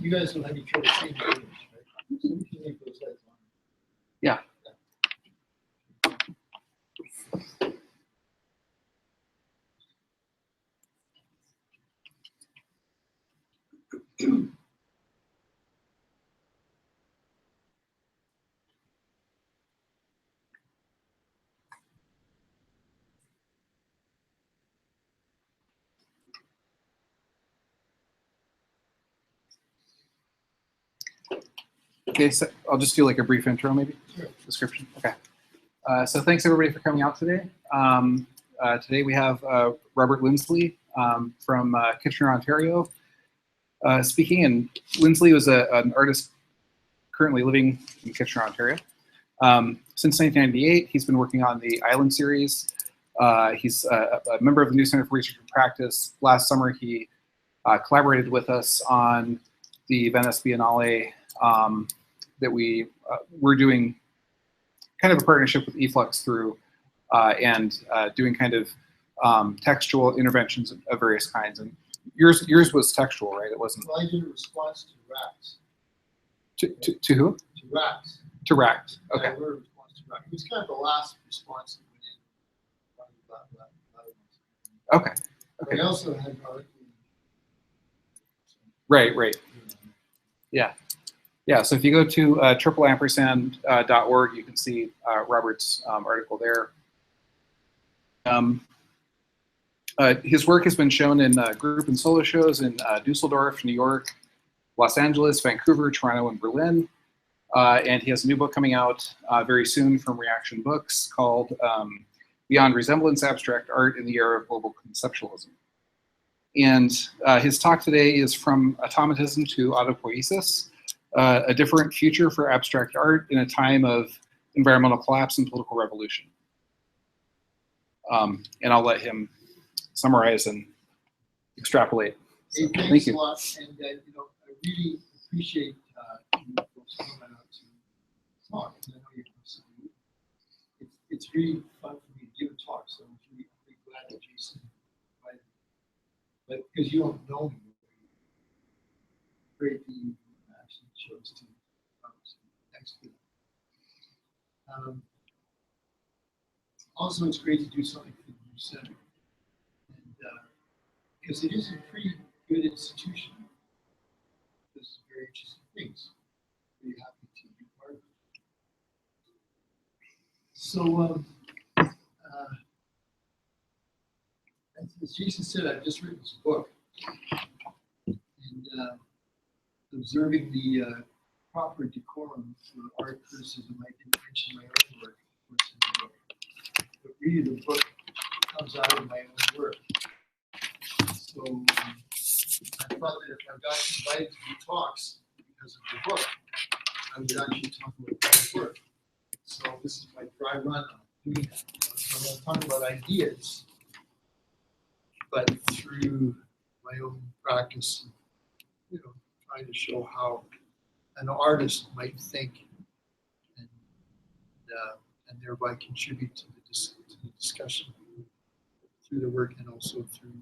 You guys don't have any trouble seeing the image, right? So we can leave those lights on. Yeah. Okay, so I'll just do like a brief intro, maybe. Sure. Description. Okay. So thanks everybody for coming out today. Today we have Robert Linsley from Kitchener, Ontario, speaking. And Linsley was an artist currently living in Kitchener, Ontario. Since 1998, he's been working on the Island series. He's a member of the New Center for Research and Practice. Last summer, he collaborated with us on the Venice Biennale that we're doing kind of a partnership with eFlux through and doing kind of textual interventions of various kinds. And yours was textual, right? It wasn't. Well, I did a response to racks. To who? To racks. To racks. Okay. Yeah, I wrote a response to racks. It was kind of the last response that went in. Okay. But I also had art. Right. Yeah. Yeah, so if you go to #ampersand.org, you can see Robert's article there. His work has been shown in group and solo shows in Dusseldorf, New York, Los Angeles, Vancouver, Toronto, and Berlin. And he has a new book coming out very soon from Reaction Books called Beyond Resemblance, Abstract Art in the Era of Global Conceptualism. And his talk today is From Automatism to Autopoesis, a different future for abstract art in a time of environmental collapse and political revolution. And I'll let him summarize and extrapolate. So, Hey, thanks thank you. a lot. And I really appreciate you folks coming out to talk. I know you're it's really fun for me to give a talk, so I'm really glad that Jason invited me. But because you don't know me, great that you actually chose to expert. Also, it's great to do something for the New Center, and because it is a pretty good institution. Does very interesting things. Very happy to be part of it. So, as Jason said, I've just written this book, and observing the proper decorum for art criticism, I didn't mention my own work, of course, in the book. But really, the book comes out of my own work. So I thought that if I got invited to do talks because of the book, I would actually talk about my work. So this is my dry run on doing that. So I'm going to talk about ideas, but through my own practice, trying to show how an artist might think and thereby contribute to the discussion through the work and also through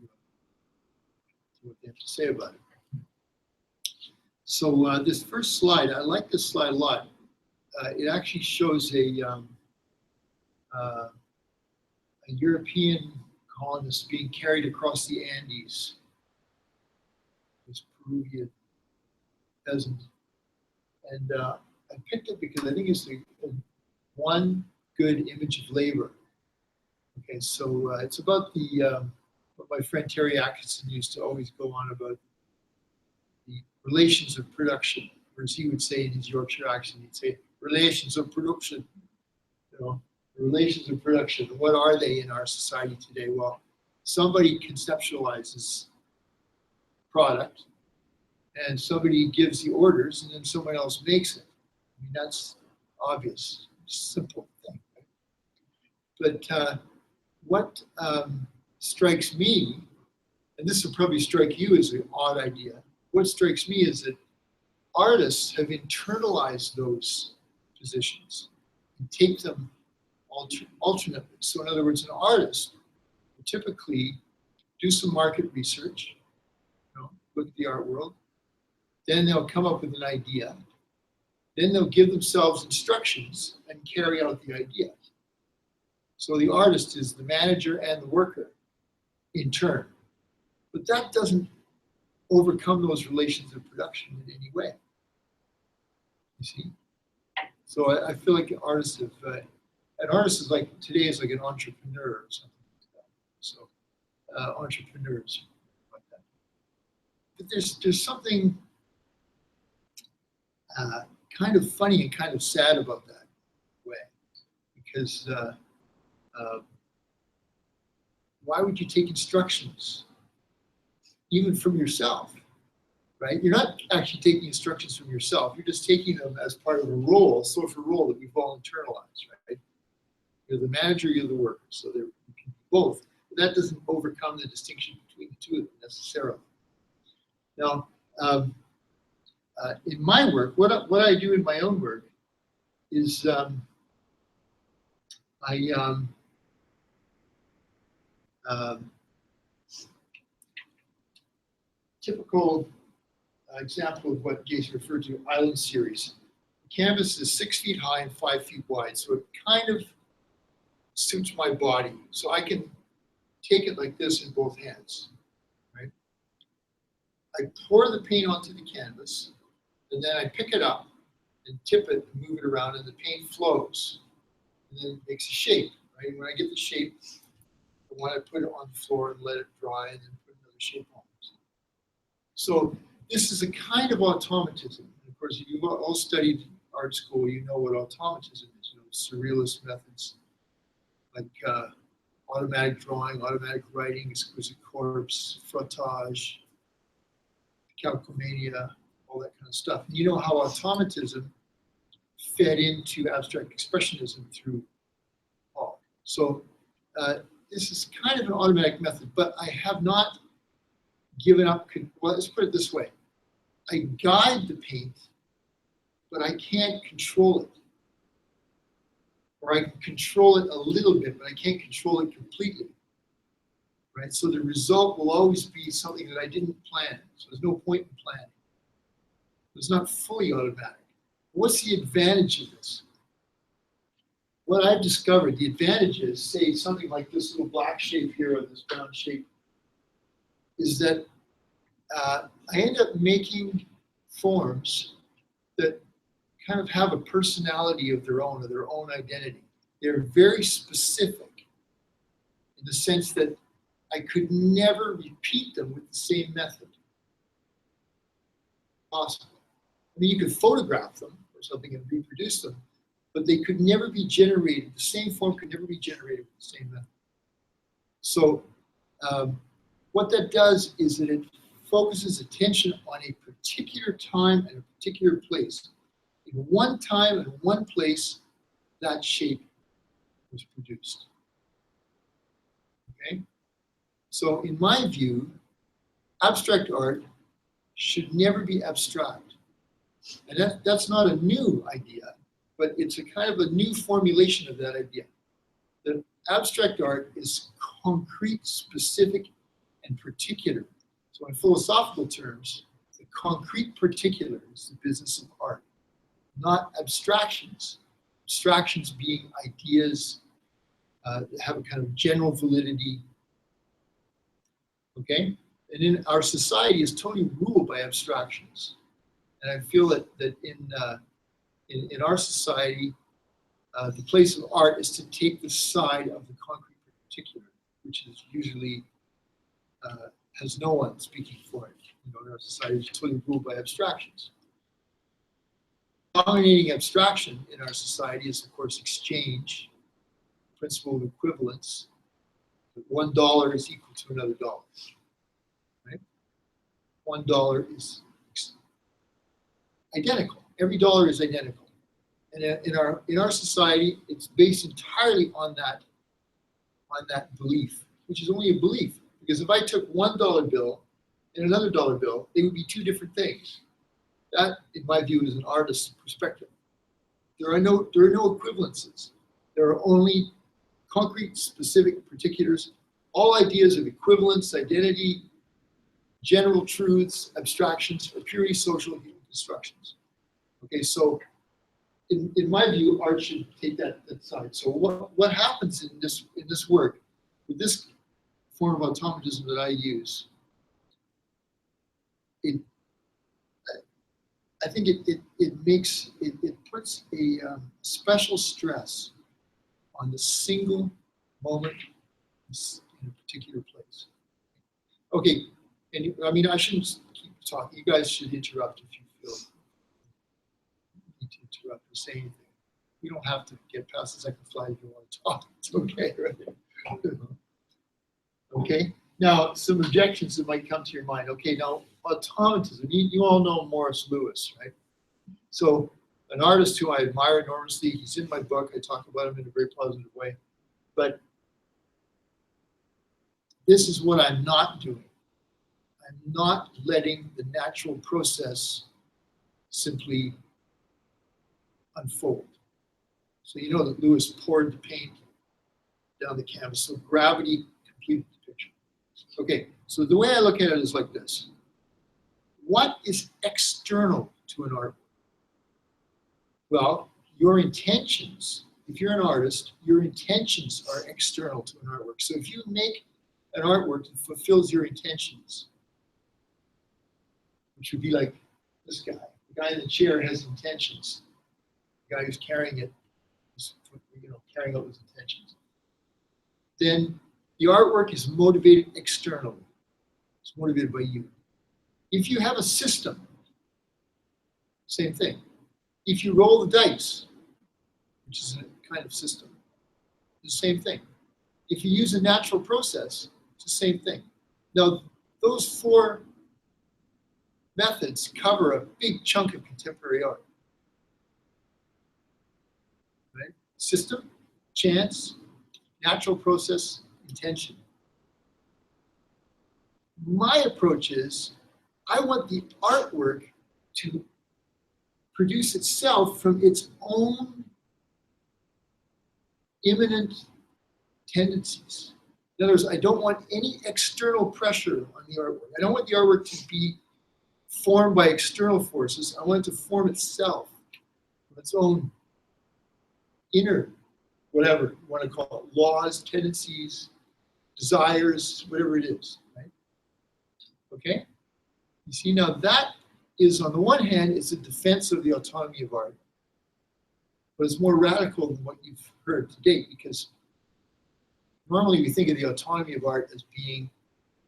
what they have to say about it. So this first slide, I like this slide a lot. It actually shows a European colonist being carried across the Andes. This Peruvian peasant. And I picked it because I think it's one good image of labor. Okay, so it's about the what my friend Terry Atkinson used to always go on about, the relations of production, or as he would say in his Yorkshire accent, he'd say relations of production. The relations of production. What are they in our society today? Well, somebody conceptualizes product, and somebody gives the orders, and then someone else makes it. I mean, that's obvious, simple thing. But what strikes me, and this will probably strike you as an odd idea, what strikes me is that artists have internalized those positions and take them alternately. So in other words, an artist will typically do some market research, look at the art world, then they'll come up with an idea, then they'll give themselves instructions and carry out the idea. So the artist is the manager and the worker in turn. But that doesn't overcome those relations of production in any way. You see? So I feel like artists have, an artist is like, today is like an entrepreneur or something like that. So entrepreneurs like that. But there's something kind of funny and kind of sad about that way, because why would you take instructions, even from yourself, right? You're not actually taking instructions from yourself. You're just taking them as part of a role, social role that we've all internalized, right? You're the manager, you're the worker, so you can be both. But that doesn't overcome the distinction between the two of them necessarily. Now, in my work, what I do in my own work is typical example of what Jason referred to, island series. The canvas is 6 feet high and 5 feet wide, so it kind of suits my body. So I can take it like this in both hands, right? I pour the paint onto the canvas, and then I pick it up and tip it and move it around, and the paint flows. And then it makes a shape, right? When I get the shape, I want to put it on the floor and let it dry, and then put another shape on it. So this is a kind of automatism. And of course, if you've all studied art school, you know what automatism is. Surrealist methods like automatic drawing, automatic writing, exquisite corpse, frottage, calcomania, all that kind of stuff. And you know how automatism fed into abstract expressionism through Pollock. So this is kind of an automatic method, but I have not given up. Well, let's put it this way. I guide the paint, but I can't control it. Or I can control it a little bit, but I can't control it completely. Right? So the result will always be something that I didn't plan. So there's no point in planning. It's not fully automatic. What's the advantage of this? What I've discovered, the advantage is, say, something like this little black shape here, or this brown shape, is that I end up making forms that kind of have a personality of their own, or their own identity. They're very specific in the sense that I could never repeat them with the same method. Possible. I mean, you could photograph them or something and reproduce them, but they could never be generated. The same form could never be generated with the same method. So what that does is that it focuses attention on a particular time and a particular place. In one time and one place, that shape was produced. Okay? So in my view, abstract art should never be abstract. And that's not a new idea, but it's a kind of a new formulation of that idea. That abstract art is concrete, specific, and particular. So in philosophical terms, the concrete particular is the business of art, not abstractions. Abstractions being ideas that have a kind of general validity. Okay? And in our society is totally ruled by abstractions. And I feel that in our society, the place of art is to take the side of the concrete particular, which is usually has no one speaking for it. You know, in our society is totally ruled by abstractions. Dominating abstraction in our society is, of course, exchange, principle of equivalence. $1 is equal to another dollar. Right? $1 is identical. Every dollar is identical. And in our society, it's based entirely on that belief, which is only a belief. Because if I took $1 bill and another dollar bill, they would be two different things. That, in my view, is an artist's perspective. There are no equivalences. There are only concrete, specific particulars. All ideas of equivalence, identity, general truths, abstractions are purely social human constructions. Okay, so in my view, art should take that side. So what happens in this work with this form of automatism that I use? I think it puts a special stress on the single moment in a particular place. Okay, and I mean I shouldn't keep talking. You guys should interrupt if you feel you need to interrupt or say anything. You don't have to get past the second slide if you want to talk. It's okay, right? Okay. Now some objections that might come to your mind. Okay, now automatism. You all know Morris Lewis, right? So an artist who I admire enormously. He's in my book. I talk about him in a very positive way. But this is what I'm not doing. I'm not letting the natural process simply unfold. So you know that Lewis poured the paint down the canvas. So gravity completed the picture. Okay, so the way I look at it is like this. What is external to an artwork? Well, your intentions. If you're an artist, your intentions are external to an artwork. So if you make an artwork that fulfills your intentions, which would be like this guy. The guy in the chair has intentions. The guy who's carrying it is, carrying out his intentions. Then the artwork is motivated externally. It's motivated by you. If you have a system, same thing. If you roll the dice, which is a kind of system, it's the same thing. If you use a natural process, it's the same thing. Now, those four methods cover a big chunk of contemporary art. Right? System, chance, natural process, intention. My approach is, I want the artwork to produce itself from its own immanent tendencies. In other words, I don't want any external pressure on the artwork. I don't want the artwork to be formed by external forces. I want it to form itself from its own inner, whatever you want to call it, laws, tendencies, desires, whatever it is, right? Okay? You see, now that is, on the one hand, it's a defense of the autonomy of art, but it's more radical than what you've heard to date, because normally we think of the autonomy of art as being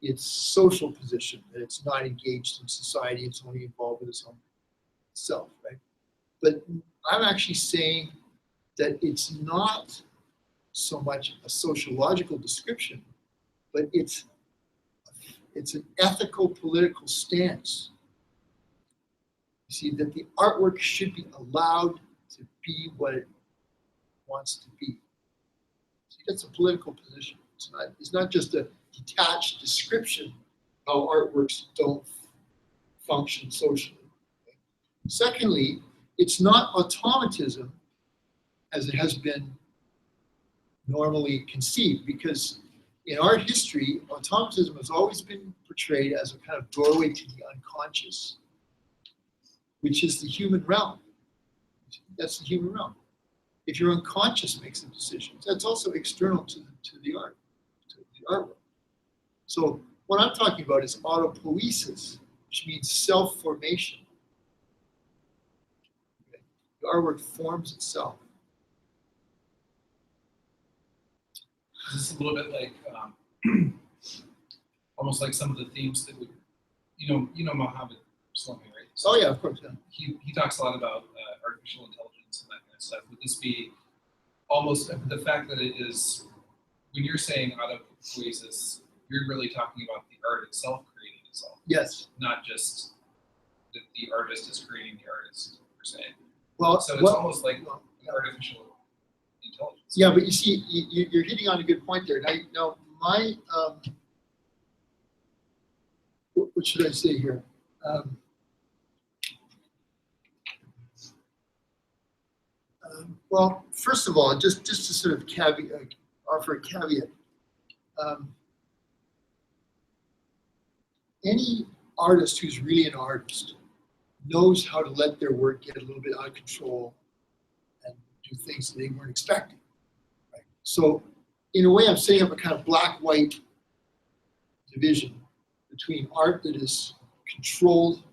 its social position, that it's not engaged in society, it's only involved with its own self, right? But I'm actually saying that it's not so much a sociological description, but it's an ethical political stance. You see, that the artwork should be allowed to be what it wants to be. See, that's a political position. It's not just a detached description of how artworks don't function socially. Okay? Secondly, it's not automatism as it has been normally conceived, because in art history, automatism has always been portrayed as a kind of doorway to the unconscious, which is the human realm. That's the human realm. If your unconscious makes the decisions, that's also external to the art, to the artwork. So what I'm talking about is autopoesis, which means self-formation. Okay? The artwork forms itself. This is a little bit like, almost like some of the themes that would, you know Mohammed Slami, right? So oh yeah, of course. Yeah. He talks a lot about artificial intelligence and that kind of stuff. Would this be almost the fact that it is, when you're saying autopoesis, you're really talking about the art itself creating itself? Yes. Not just that the artist is creating the artist, per se. Well, so it's almost like artificial intelligence. Yeah, but you see, you're hitting on a good point there. Now my, what should I say here? Well, first of all, just to sort of offer a caveat. Any artist who's really an artist knows how to let their work get a little bit out of control and do things that they weren't expecting. Right? So, in a way, I'm setting up a kind of black-white division between art that is controlled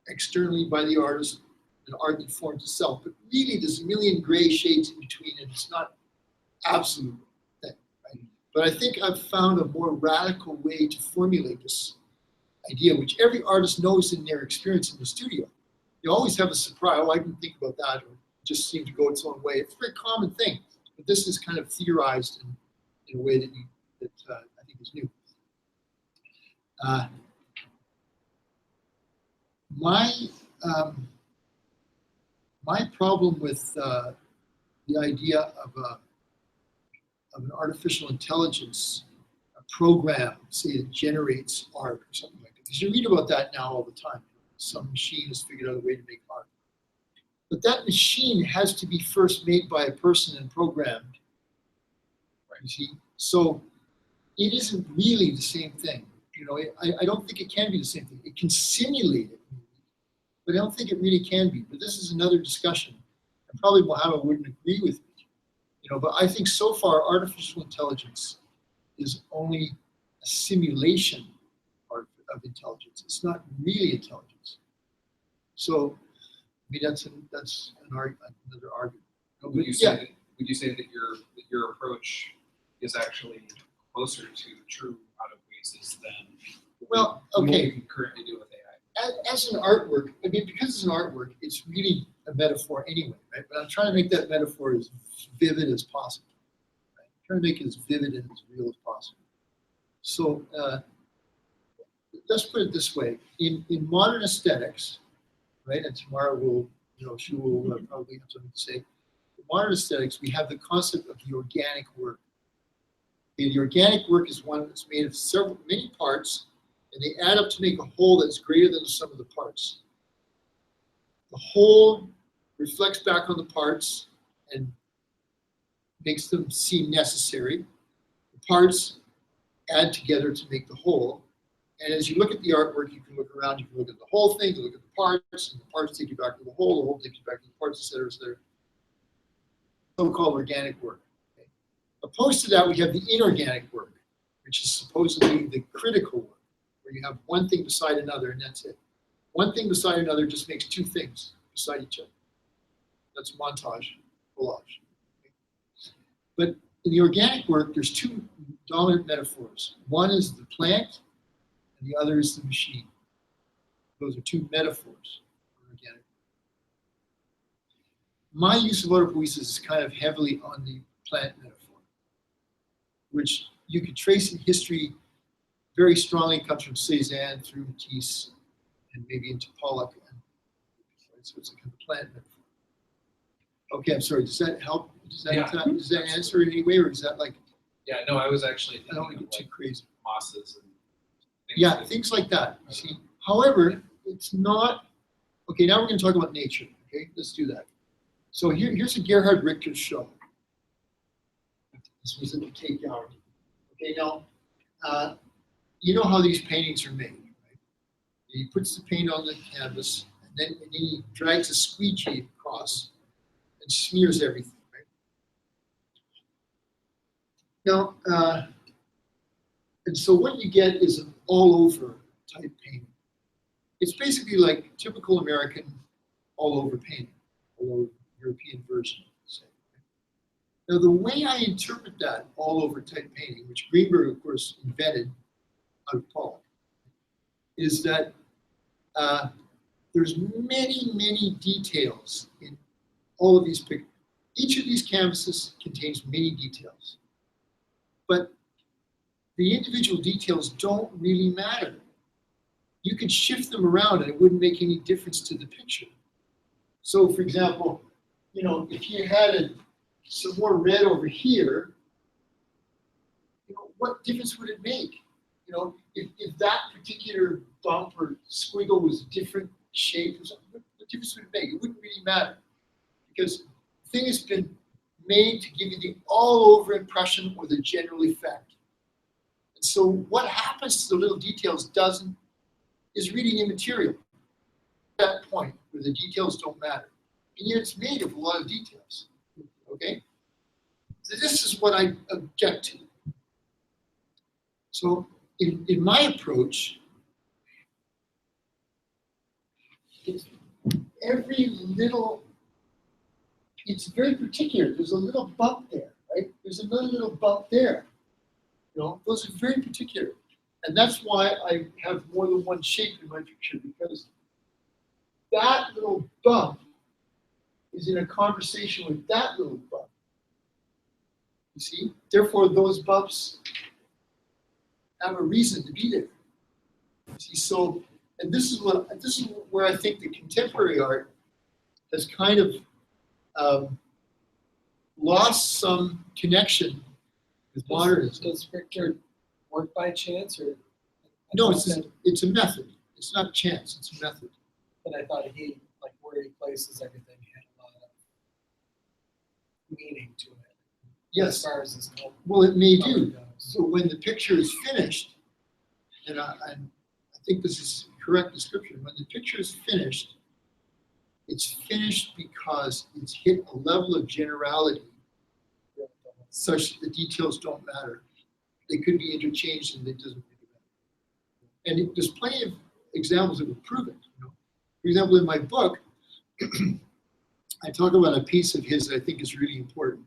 externally by the artist and art that forms itself. But really, there's a million gray shades in between, and it's not absolute thing. Right? But I think I've found a more radical way to formulate this idea, which every artist knows in their experience in the studio. You always have a surprise. Oh, I didn't think about that, or it just seemed to go its own way. It's a very common thing, but this is kind of theorized in a way that I think is new. My problem with the idea of an artificial intelligence, a program, say, that generates art or something like that, because you read about that now all the time. Some machine has figured out a way to make art. But that machine has to be first made by a person and programmed. Right. You see? So it isn't really the same thing. You know, I don't think it can be the same thing. It can simulate it, but I don't think it really can be. But this is another discussion. And probably Mohammed wouldn't agree with me. You know, but I think so far artificial intelligence is only a simulation of intelligence. It's not really intelligence. So, I mean, that's another argument. Would you say that your approach is actually closer to true Autopoesis than what we can currently do with AI? As an artwork, I mean, because it's an artwork, it's really a metaphor anyway, right? But I'm trying to make that metaphor as vivid as possible. Right? I'm trying to make it as vivid and as real as possible. So let's put it this way: in modern aesthetics, right? And tomorrow she will probably have something to say. In modern aesthetics, we have the concept of the organic work. And the organic work is one that's made of many parts, and they add up to make a whole that's greater than the sum of the parts. The whole reflects back on the parts and makes them seem necessary. The parts add together to make the whole. And as you look at the artwork, you can look around, you can look at the whole thing, you look at the parts, and the parts take you back to the whole takes you back to the parts, et cetera, et cetera. So-called organic work. Okay. Opposed to that, we have the inorganic work, which is supposedly the critical work, where you have one thing beside another, and that's it. One thing beside another just makes two things beside each other. That's montage, collage. Okay. But in the organic work, there's two dominant metaphors. One is the plant, and the other is the machine. Those are two metaphors for organic. My use of autopoesis is kind of heavily on the plant metaphor, which you could trace in history very strongly. It comes from Cézanne through Matisse and maybe into Pollock. So it's a kind of plant metaphor. Okay, I'm sorry. Does that help? Does that answer it anyway, or is that like? Yeah, no, I was actually thinking I don't want to get too crazy. Mosses and things like that. You see, however, it's not. Okay, now we're going to talk about nature. Okay, let's do that. So here's a Gerhard Richter show. This was in the Cape Gallery. Okay, now you know how these paintings are made, right? He puts the paint on the canvas, and then he drags a squeegee across and smears everything. Now, and so what you get is an all-over type painting. It's basically like typical American all-over painting, all-over European version, say. Now, the way I interpret that all-over type painting, which Greenberg, of course, invented out of Pollock, is that there's many, many details in all of these pictures. Each of these canvases contains many details. But the individual details don't really matter. You could shift them around and it wouldn't make any difference to the picture. So for example, you know, if you had some more red over here, you know, what difference would it make? You know, if that particular bump or squiggle was a different shape or something, what difference would it make? It wouldn't really matter. Because thing has been made to give you the all-over impression or the general effect. And so what happens to the little details is really immaterial at that point where the details don't matter. And yet it's made of a lot of details, okay? So this is what I object to. So in my approach, it's every little, it's very particular. There's a little bump there, right? There's another little bump there. You know, those are very particular. And that's why I have more than one shape in my picture, because that little bump is in a conversation with that little bump. You see? Therefore, those bumps have a reason to be there. You see, so, and this is where I think the contemporary art has kind of lost some connection with modernism. Does Victor work by chance, or? No, it's a method. It's not chance. It's a method. But I thought he, like where he places everything, had a lot of meaning to it. Yes. As far as his color. Well, it may do. goes. So when the picture is finished, and I think this is correct description, when the picture is finished, it's finished because it's hit a level of generality such that the details don't matter. They could be interchanged and it doesn't really matter. And there's plenty of examples that would prove it. You know? For example, in my book, I talk about a piece of his that I think is really important.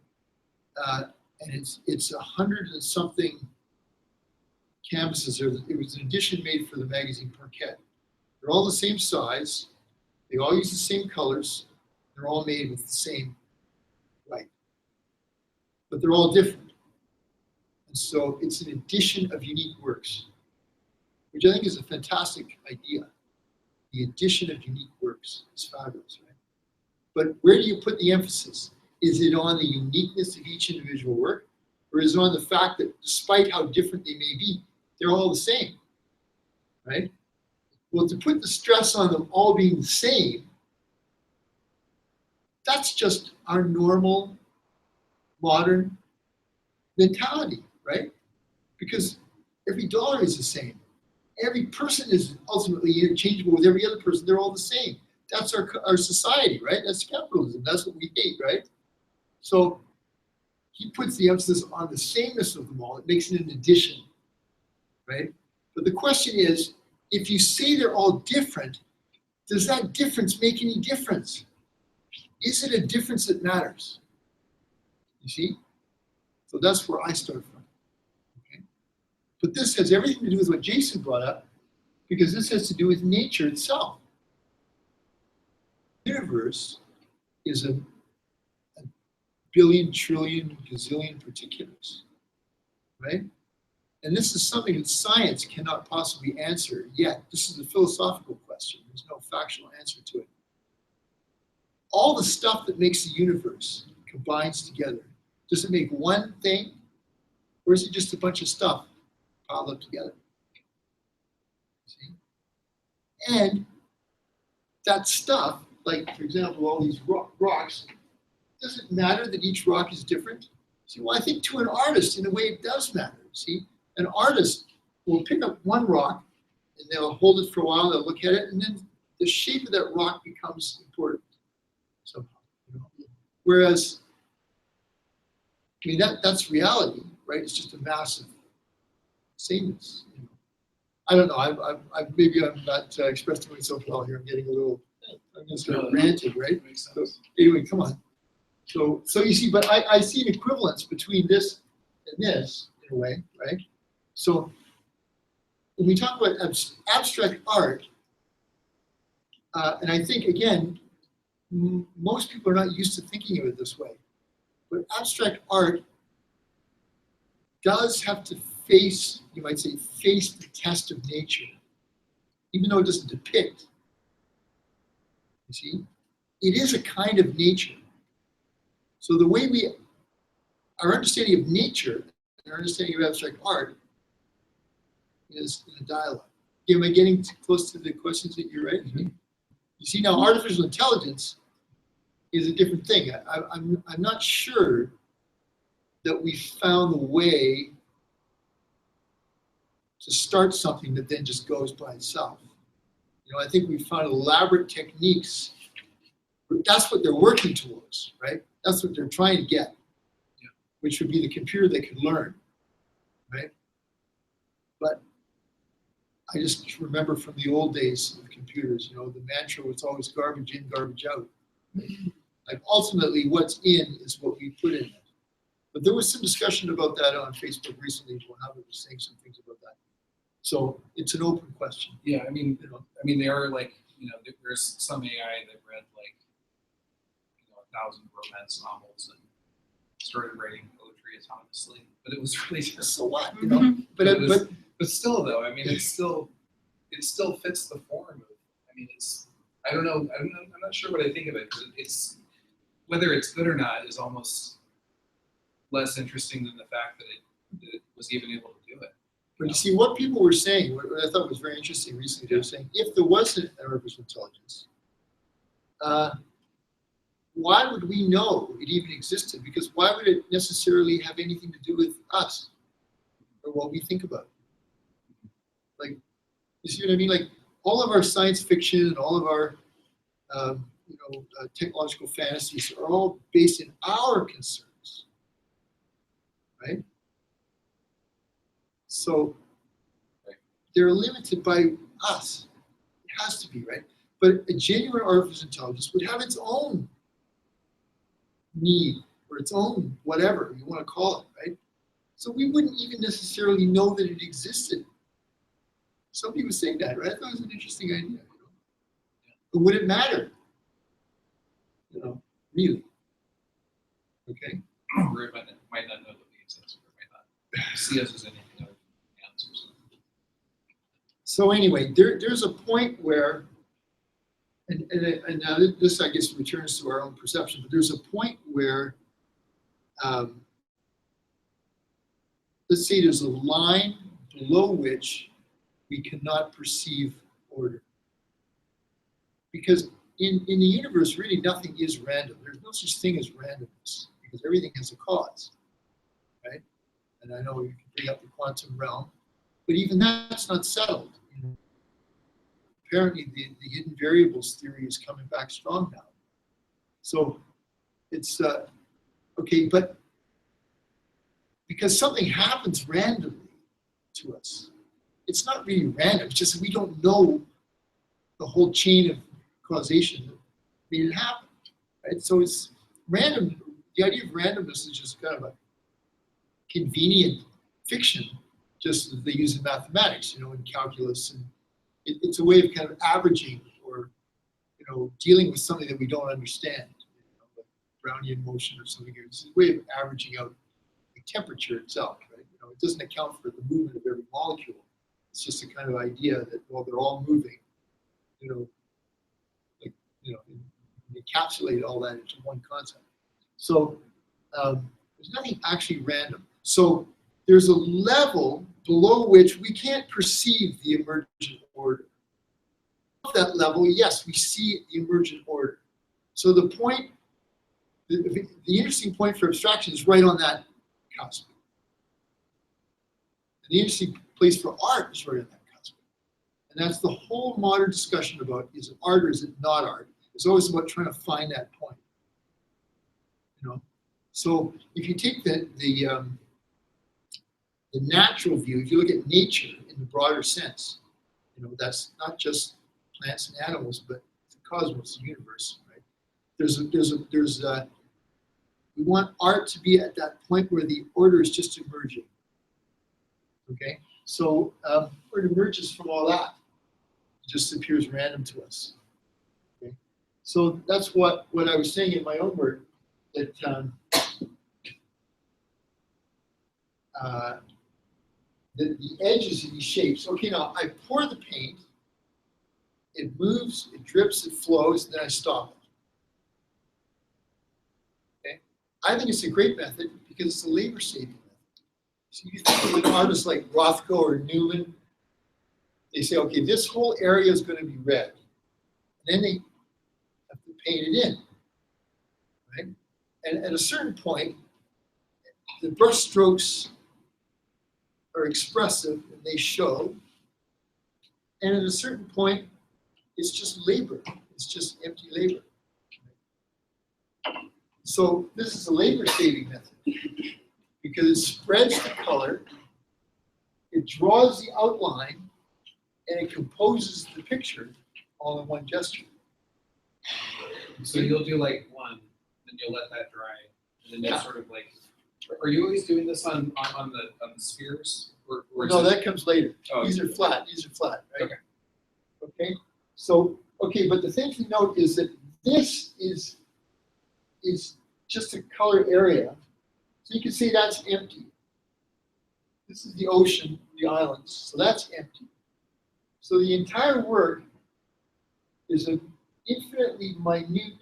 And it's 100 and something canvases. It was an edition made for the magazine Parquet. They're all the same size. They all use the same colors. They're all made with the same light. But they're all different. And so it's an edition of unique works, which I think is a fantastic idea. The addition of unique works is fabulous, right? But where do you put the emphasis? Is it on the uniqueness of each individual work? Or is it on the fact that despite how different they may be, they're all the same, right? Well, to put the stress on them all being the same, that's just our normal modern mentality, right? Because every dollar is the same. Every person is ultimately interchangeable with every other person. They're all the same. That's our society, right? That's capitalism. That's what we hate, right? So he puts the emphasis on the sameness of them all. It makes it an addition, right? But the question is, if you say they're all different, does that difference make any difference? Is it a difference that matters? You see? So that's where I start from. Okay? But this has everything to do with what Jason brought up, because this has to do with nature itself. The universe is a billion, trillion, gazillion particulars, right? And this is something that science cannot possibly answer yet. This is a philosophical question. There's no factual answer to it. All the stuff that makes the universe combines together. Does it make one thing, or is it just a bunch of stuff piled up together? See? And that stuff, like, for example, all these rocks, does it matter that each rock is different? See, well, I think to an artist, in a way, it does matter. See, an artist will pick up one rock, and they'll hold it for a while, they'll look at it, and then the shape of that rock becomes important somehow. You know? Whereas, I mean, that's reality, right? It's just a massive sameness. You know? I don't know. Maybe I'm not expressing myself well here. I'm getting a little. I'm going to start ranting, right? So, anyway, come on. So you see, but I see an equivalence between this and this in a way, right? So when we talk about abstract art, and I think again, most people are not used to thinking of it this way. But abstract art does have to face, you might say, face the test of nature, even though it doesn't depict. You see, it is a kind of nature. So the way our understanding of nature and our understanding of abstract art is in a dialogue. Am I getting close to the questions that you're writing? You see, now artificial intelligence is a different thing. I'm not sure that we found a way to start something that then just goes by itself. You know, I think we found elaborate techniques. That's what they're working towards, right? That's what they're trying to get, which would be the computer that could learn, right? But I just remember from the old days of computers, you know, the mantra was always garbage in, garbage out. Like ultimately what's in is what we put in it. But there was some discussion about that on Facebook recently. Mohammed was saying some things about that. So it's an open question. Yeah, I mean, there are like, there's some AI that read like, 1,000 romance novels and started writing poetry autonomously, but it was really just So what, you know? But still, though, I mean, it still fits the form of. I mean, I don't know. I'm not sure what I think of it, because it's whether it's good or not is almost less interesting than the fact that it was even able to do it. But you see, what people were saying, what I thought was very interesting recently, they were saying, if there wasn't an artificial intelligence, why would we know it even existed? Because why would it necessarily have anything to do with us or what we think about it? Like, you see what I mean? Like, all of our science fiction and all of our technological fantasies are all based in our concerns, right? So they're limited by us. It has to be, right? But a genuine artificial intelligence would have its own need or its own whatever you want to call it, right? So we wouldn't even necessarily know that it existed. Somebody was saying that, right? I thought it was an interesting idea. But would it matter? Really? Okay. Or it might not know that we exist, or it might not see us as anything other than answers. So anyway, there's a point where, and now this I guess returns to our own perception, but there's a point where, let's say there's a line below which we cannot perceive order. Because in the universe, really nothing is random. There's no such thing as randomness, because everything has a cause, right? And I know you can bring up the quantum realm, but even that's not settled. Apparently the hidden variables theory is coming back strong now. So it's, okay, but because something happens randomly to us, it's not really random, it's just we don't know the whole chain of causation that made it happen, right? So it's random. The idea of randomness is just kind of a convenient fiction, just as they use in mathematics, in calculus, and it's a way of kind of averaging or dealing with something that we don't understand, like Brownian motion or something. It's a way of averaging out the temperature itself, right? It doesn't account for the movement of every molecule. It's just a kind of idea that while they're all moving, encapsulate all that into one concept. So there's nothing actually random. So there's a level below which we can't perceive the emergent order. At that level, yes, we see the emergent order. So the point, the interesting point for abstraction is right on that cusp. And the interesting place for art is right on that cusp. And that's the whole modern discussion about, is it art or is it not art? It's always about trying to find that point. So if you take the natural view, if you look at nature in the broader sense, that's not just plants and animals, but the cosmos, the universe, right? We want art to be at that point where the order is just emerging. Okay, so where it emerges from all that, it just appears random to us. Okay, so that's what I was saying in my own work, that the edges of these shapes. Okay, now I pour the paint, it moves, it drips, it flows, and then I stop it. Okay, I think it's a great method because it's a labor-saving method. So you think of an artist like Rothko or Newman, they say, okay, this whole area is going to be red. And then they have to paint it in. And at a certain point, the brush strokes are expressive and they show. And at a certain point, it's just labor. It's just empty labor. So this is a labor-saving method because it spreads the color, it draws the outline, and it composes the picture all in one gesture. So you'll do like one, then you'll let that dry, and then Yeah. you sort of like. Are you always doing this on the spheres, or is No, it- that comes later. Oh, These are flat. These are flat, right? Okay. Okay. So, okay, but the thing to note is that this is just a color area. So you can see that's empty. This is the ocean, the islands. So that's empty. So the entire work is an infinitely minute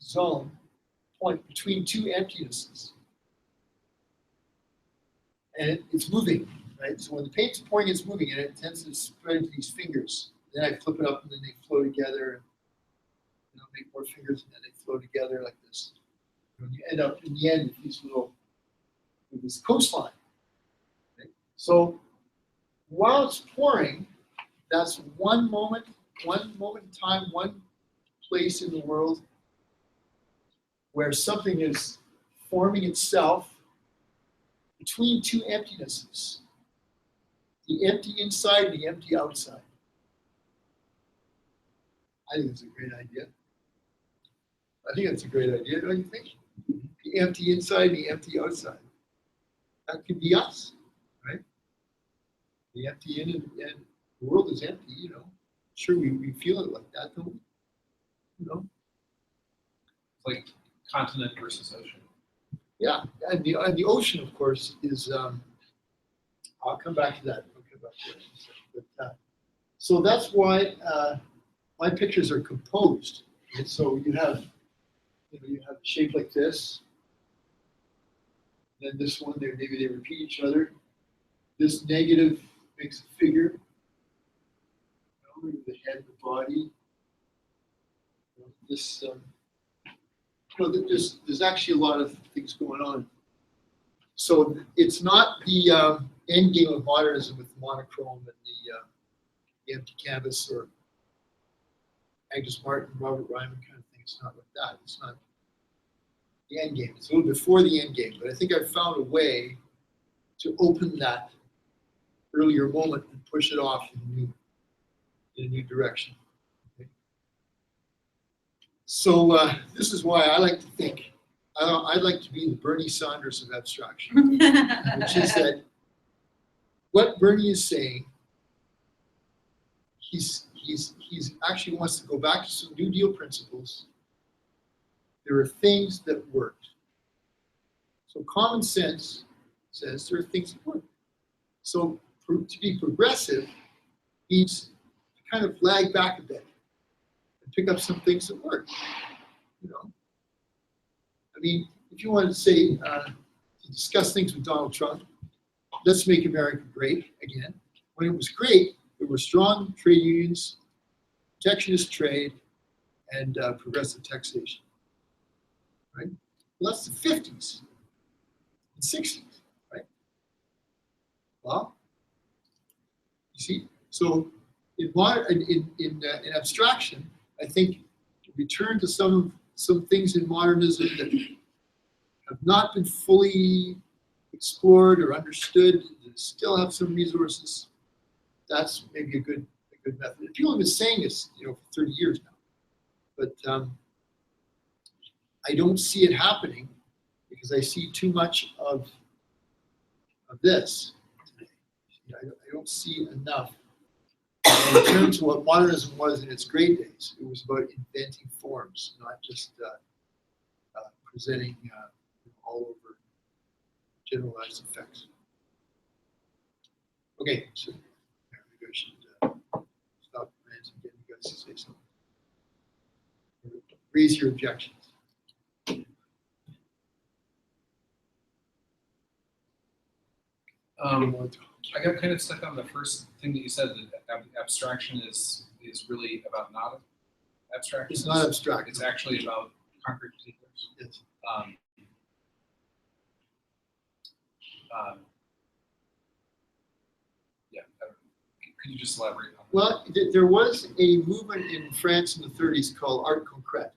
zone, point between two emptinesses. And it's moving, right? So when the paint's pouring, it's moving, and it tends to spread into these fingers. Then I flip it up, and then they flow together. And make more fingers, and then they flow together like this. And you end up in the end with these little, with this coastline. Okay? So while it's pouring, that's one moment in time, one place in the world where something is forming itself between two emptinesses. The empty inside and the empty outside. I think it's a great idea. I think that's a great idea, don't you think? The empty inside, the empty outside. That could be us, right? The empty in and the world is empty, you know. Sure, we feel it like that, don't we? You know? like continent versus ocean? Yeah, and the ocean, of course, is. I'll come back to that. I'll come back to that in a second. But, so that's why my pictures are composed. And so you have a shape like this. Then this one, maybe they repeat each other. This negative makes a figure. The head, the body. This. There's actually a lot of things going on. So it's not the end game of modernism with monochrome and the empty canvas or Agnes Martin, Robert Ryman kind of thing. It's not like that. It's not the end game. It's a little before the end game, but I think I've found a way to open that earlier moment and push it off in a new direction. Okay. So this is why I like to think, I'd like to be the Bernie Sanders of abstraction, which is that what Bernie is saying, he's actually wants to go back to some New Deal principles. There are things that worked. So common sense says there are things that work. So to be progressive means to kind of lag back a bit and pick up some things that work. You know, I mean, if you wanted to say to discuss things with Donald Trump, let's make America great again. When it was great, there were strong trade unions, protectionist trade, and progressive taxation. Right? Well, that's the 50s and 60s, right? Well, you see, so in abstraction, I think return to some things in modernism that have not been fully explored or understood, that still have some resources. That's maybe a good method. People have been saying this, for 30 years now, but I don't see it happening because I see too much of this today. I don't see enough. In terms of what modernism was in its great days, it was about inventing forms, not just presenting all over generalized effects. Okay, so maybe I should stop ranting and get you guys to say something. Raise your objections. I got kind of stuck on the first thing that you said, that abstraction is really about not abstraction. It's not abstract. It's actually about concrete particulars. Yes. Um, yeah, I don't know. Could you just elaborate on that? Well, there was a movement in France in the 30s called art concrète,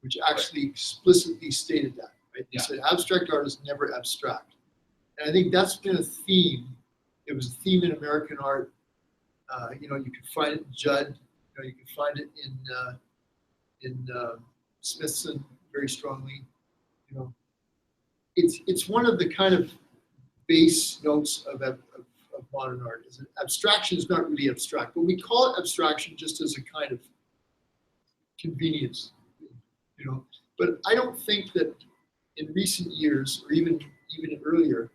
which actually explicitly stated that. Right? They Yeah. said abstract art is never abstract, and I think that's been a theme. It was a theme in American art. You know, you can find it in Judd. You know, you can find it in Smithson very strongly. You know, it's one of the kind of base notes of modern art. Is that abstraction is not really abstract, but we call it abstraction just as a kind of convenience. You know, but I don't think that in recent years or even earlier,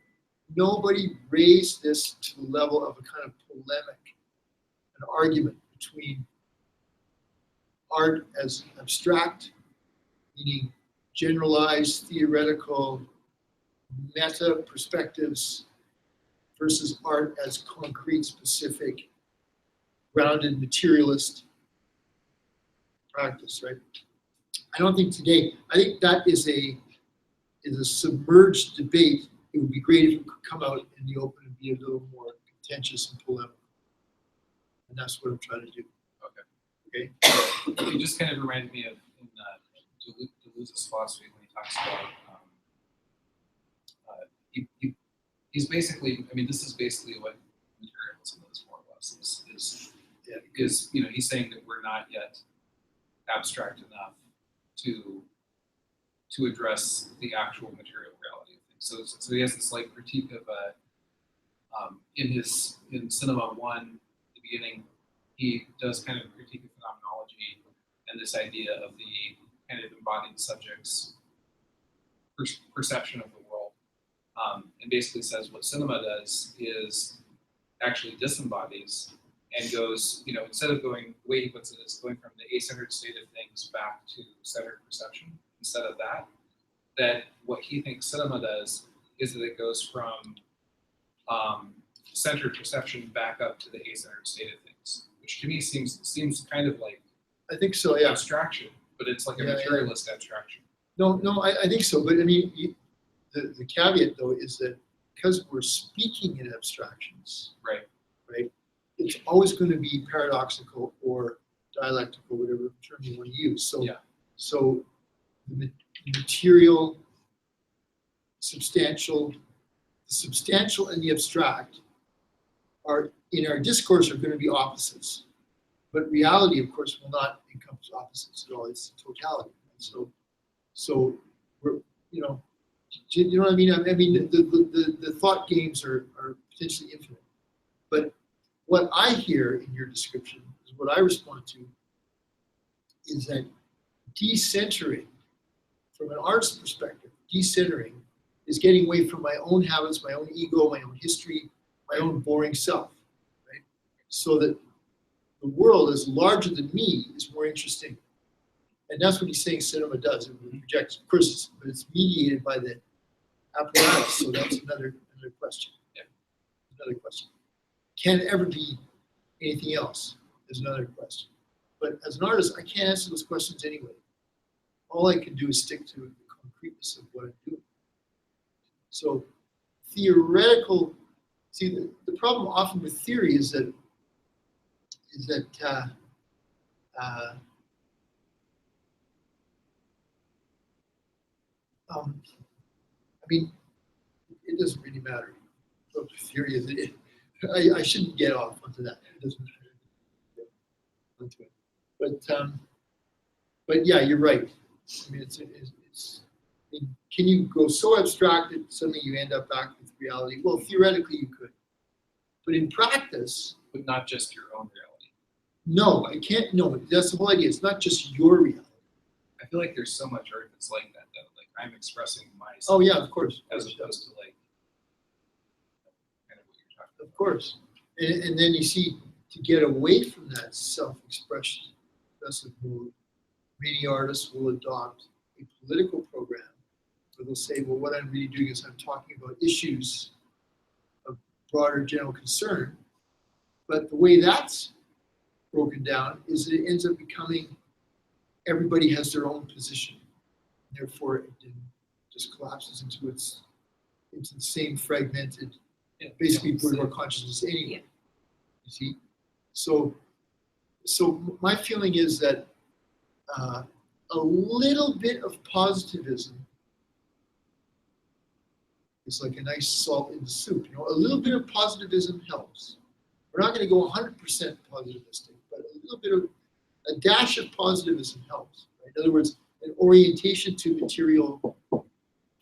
nobody raised this to the level of a kind of polemic, an argument between art as abstract, meaning generalized, theoretical, meta perspectives, versus art as concrete, specific, grounded, materialist practice, right? I don't think today, I think that is a submerged debate. It would be great if it could come out in the open and be a little more contentious and polemical. And that's what I'm trying to do. Okay. Okay. It just kind of reminded me of in Deleuze's philosophy when he talks about he's basically, I mean, this is basically what materialism is more or less. Is you know, he's saying that we're not yet abstract enough to address the actual material reality of things. So he has this like critique of in Cinema 1, the beginning, he does kind of a critique of phenomenology and this idea of the kind of embodied subject's perception of the world. And basically says what cinema does is actually disembodies and goes, you know, instead of going, the way he puts it is going from the a-centered state of things back to centered perception. Instead of that what he thinks cinema does is that it goes from centered perception back up to the a-centered state of things, which to me seems kind of like I think so, yeah. abstraction, but it's like a Yeah, materialist abstraction. No, I think so. But I mean, the caveat though is that because we're speaking in abstractions, right, it's always going to be paradoxical or dialectical, whatever term you want to use. So, Yeah. So the material, substantial, the substantial and the abstract are in our discourse are going to be opposites. But reality, of course, will not encompass opposites at all. It's totality. So we're, you know what I mean? I mean, the thought games are potentially infinite. But what I hear in your description is what I respond to is that decentering, from an artist's perspective, decentering is getting away from my own habits, my own ego, my own history, my own boring self, right? So that the world as larger than me is more interesting. And that's what he's saying cinema does. It projects, of course, but it's mediated by the apparatus. So that's another question. Yeah. Another question. Can it ever be anything else? Is another question. But as an artist, I can't answer those questions anyway. All I can do is stick to the concreteness of what I'm doing. So theoretical, see, the problem often with theory is that I mean, it doesn't really matter what the theory is. I shouldn't get off onto that. It doesn't matter. Onto it. But yeah, you're right. I mean, it's I mean, can you go so abstract that suddenly you end up back with reality? Well, theoretically you could. But in practice, But not just your own reality. no, I can't. No, that's the whole idea. It's not just your reality. I feel like there's so much art that's like that, though. Like I'm expressing myself. Oh yeah, of course. As opposed to like kind of what you're talking about. Of course. And then you see, to get away from that self-expression, mode, many artists will adopt a political program where they'll say, well, what I'm really doing is I'm talking about issues of broader general concern. But the way that's broken down is that it ends up becoming everybody has their own position. therefore it then just collapses into the same fragmented, Yeah, basically so- Bourgeois consciousness anyway. Yeah. You see, so my feeling is that a little bit of positivism is like a nice salt in the soup. A little bit of positivism helps. We're not going to go 100% positivistic, but a little bit of a dash of positivism helps. Right? In other words, an orientation to material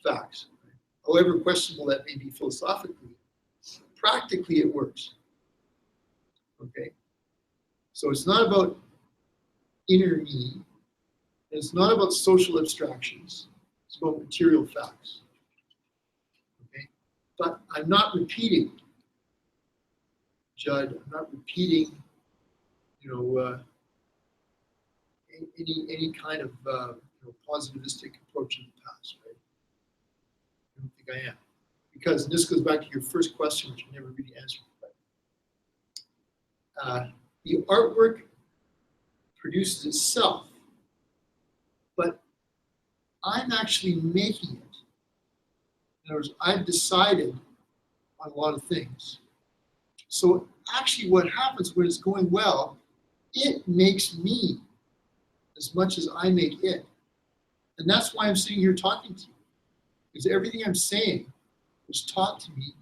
facts. Right? However questionable that may be philosophically, practically it works. Okay, so it's not about inner me. It's not about social abstractions. It's about material facts. Okay, but I'm not repeating, Judd. I'm not repeating, any kind of positivistic approach in the past, right? I don't think I am, because and this goes back to your first question, which I never really answered. The artwork produces itself, but I'm actually making it. In other words, I've decided on a lot of things. So actually what happens when it's going well, it makes me as much as I make it. And that's why I'm sitting here talking to you. Because everything I'm saying was taught to me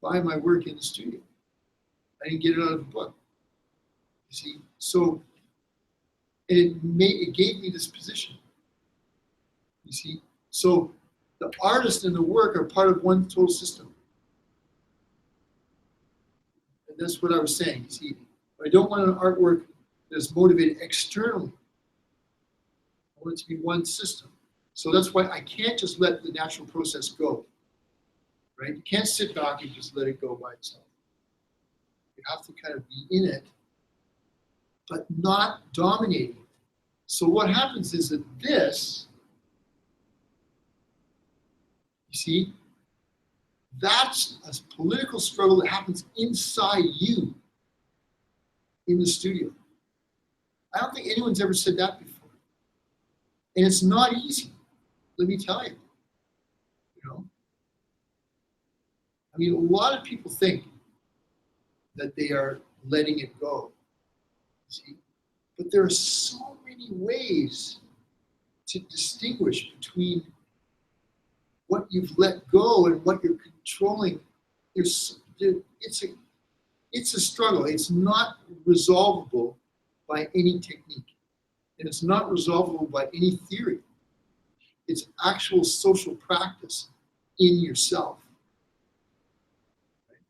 by my work in the studio. I didn't get it out of a book. You see? So it gave me this position. You see? So the artist and the work are part of one total system. And that's what I was saying. You see, I don't want an artwork that's motivated externally. I want it to be one system. So that's why I can't just let the natural process go. Right? You can't sit back and just let it go by itself. You have to kind of be in it, but not dominating it. So what happens is that this, you see, that's a political struggle that happens inside you in the studio. I don't think anyone's ever said that before. And it's not easy, let me tell you. I mean, a lot of people think that they are letting it go, see? But there are so many ways to distinguish between what you've let go and what you're controlling. It's a struggle. It's not resolvable by any technique. And it's not resolvable by any theory. It's actual social practice in yourself.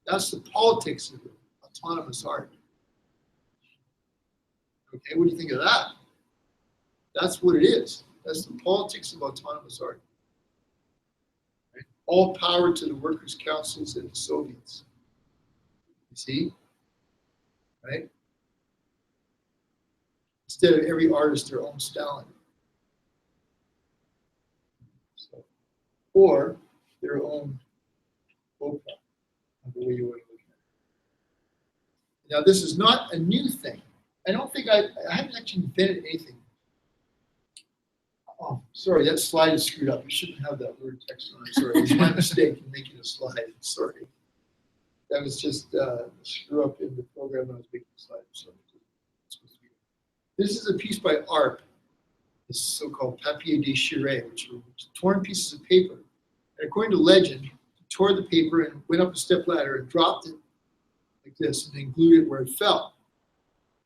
That's the politics of autonomous art. Okay, what do you think of that? That's what it is. That's the politics of autonomous art. Right? All power to the workers' councils and the Soviets. You see? Right? Instead of every artist their own Stalin. So, or their own Oprah, the way you want to look at it. Now, this is not a new thing. I don't think I haven't actually invented anything. Oh, sorry, that slide is screwed up. You shouldn't have that word text on it. Sorry, it's my mistake in making a slide. Sorry. That was just a screw up in the program when I was making the slide. Sorry. This is a piece by ARP, this so-called papier déchiré, which were torn pieces of paper. And according to legend, he tore the paper and went up a step ladder and dropped it like this and then glued it where it fell.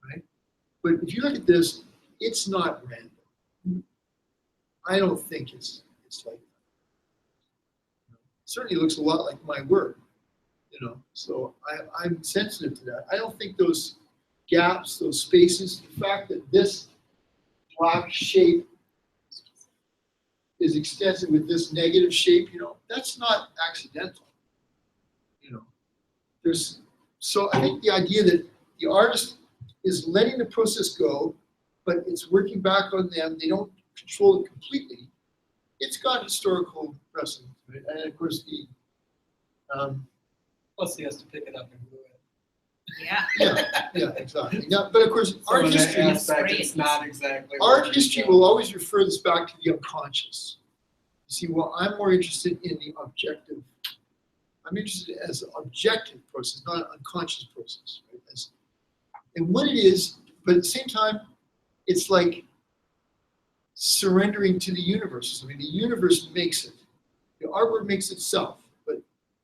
Right? But if you look at this, it's not random. I don't think it's like that. It certainly looks a lot like my work, So I'm sensitive to that. I don't think those gaps, those spaces, the fact that this black shape is extensive with this negative shape, that's not accidental. So I think the idea that the artist is letting the process go, but it's working back on them. They don't control it completely. It's got historical precedent, right? And of course, Plus, he has to pick it up and glue it. Yeah. Yeah, exactly. Yeah, but of course, art Some of the history, aspect, it's not exactly. art what history it will always refer this back to the unconscious. You see, well, I'm more interested in the objective. I'm interested as an objective process, not an unconscious process. Right? And what it is, but at the same time, it's like surrendering to the universe. I mean, the universe makes it. The artwork makes itself, but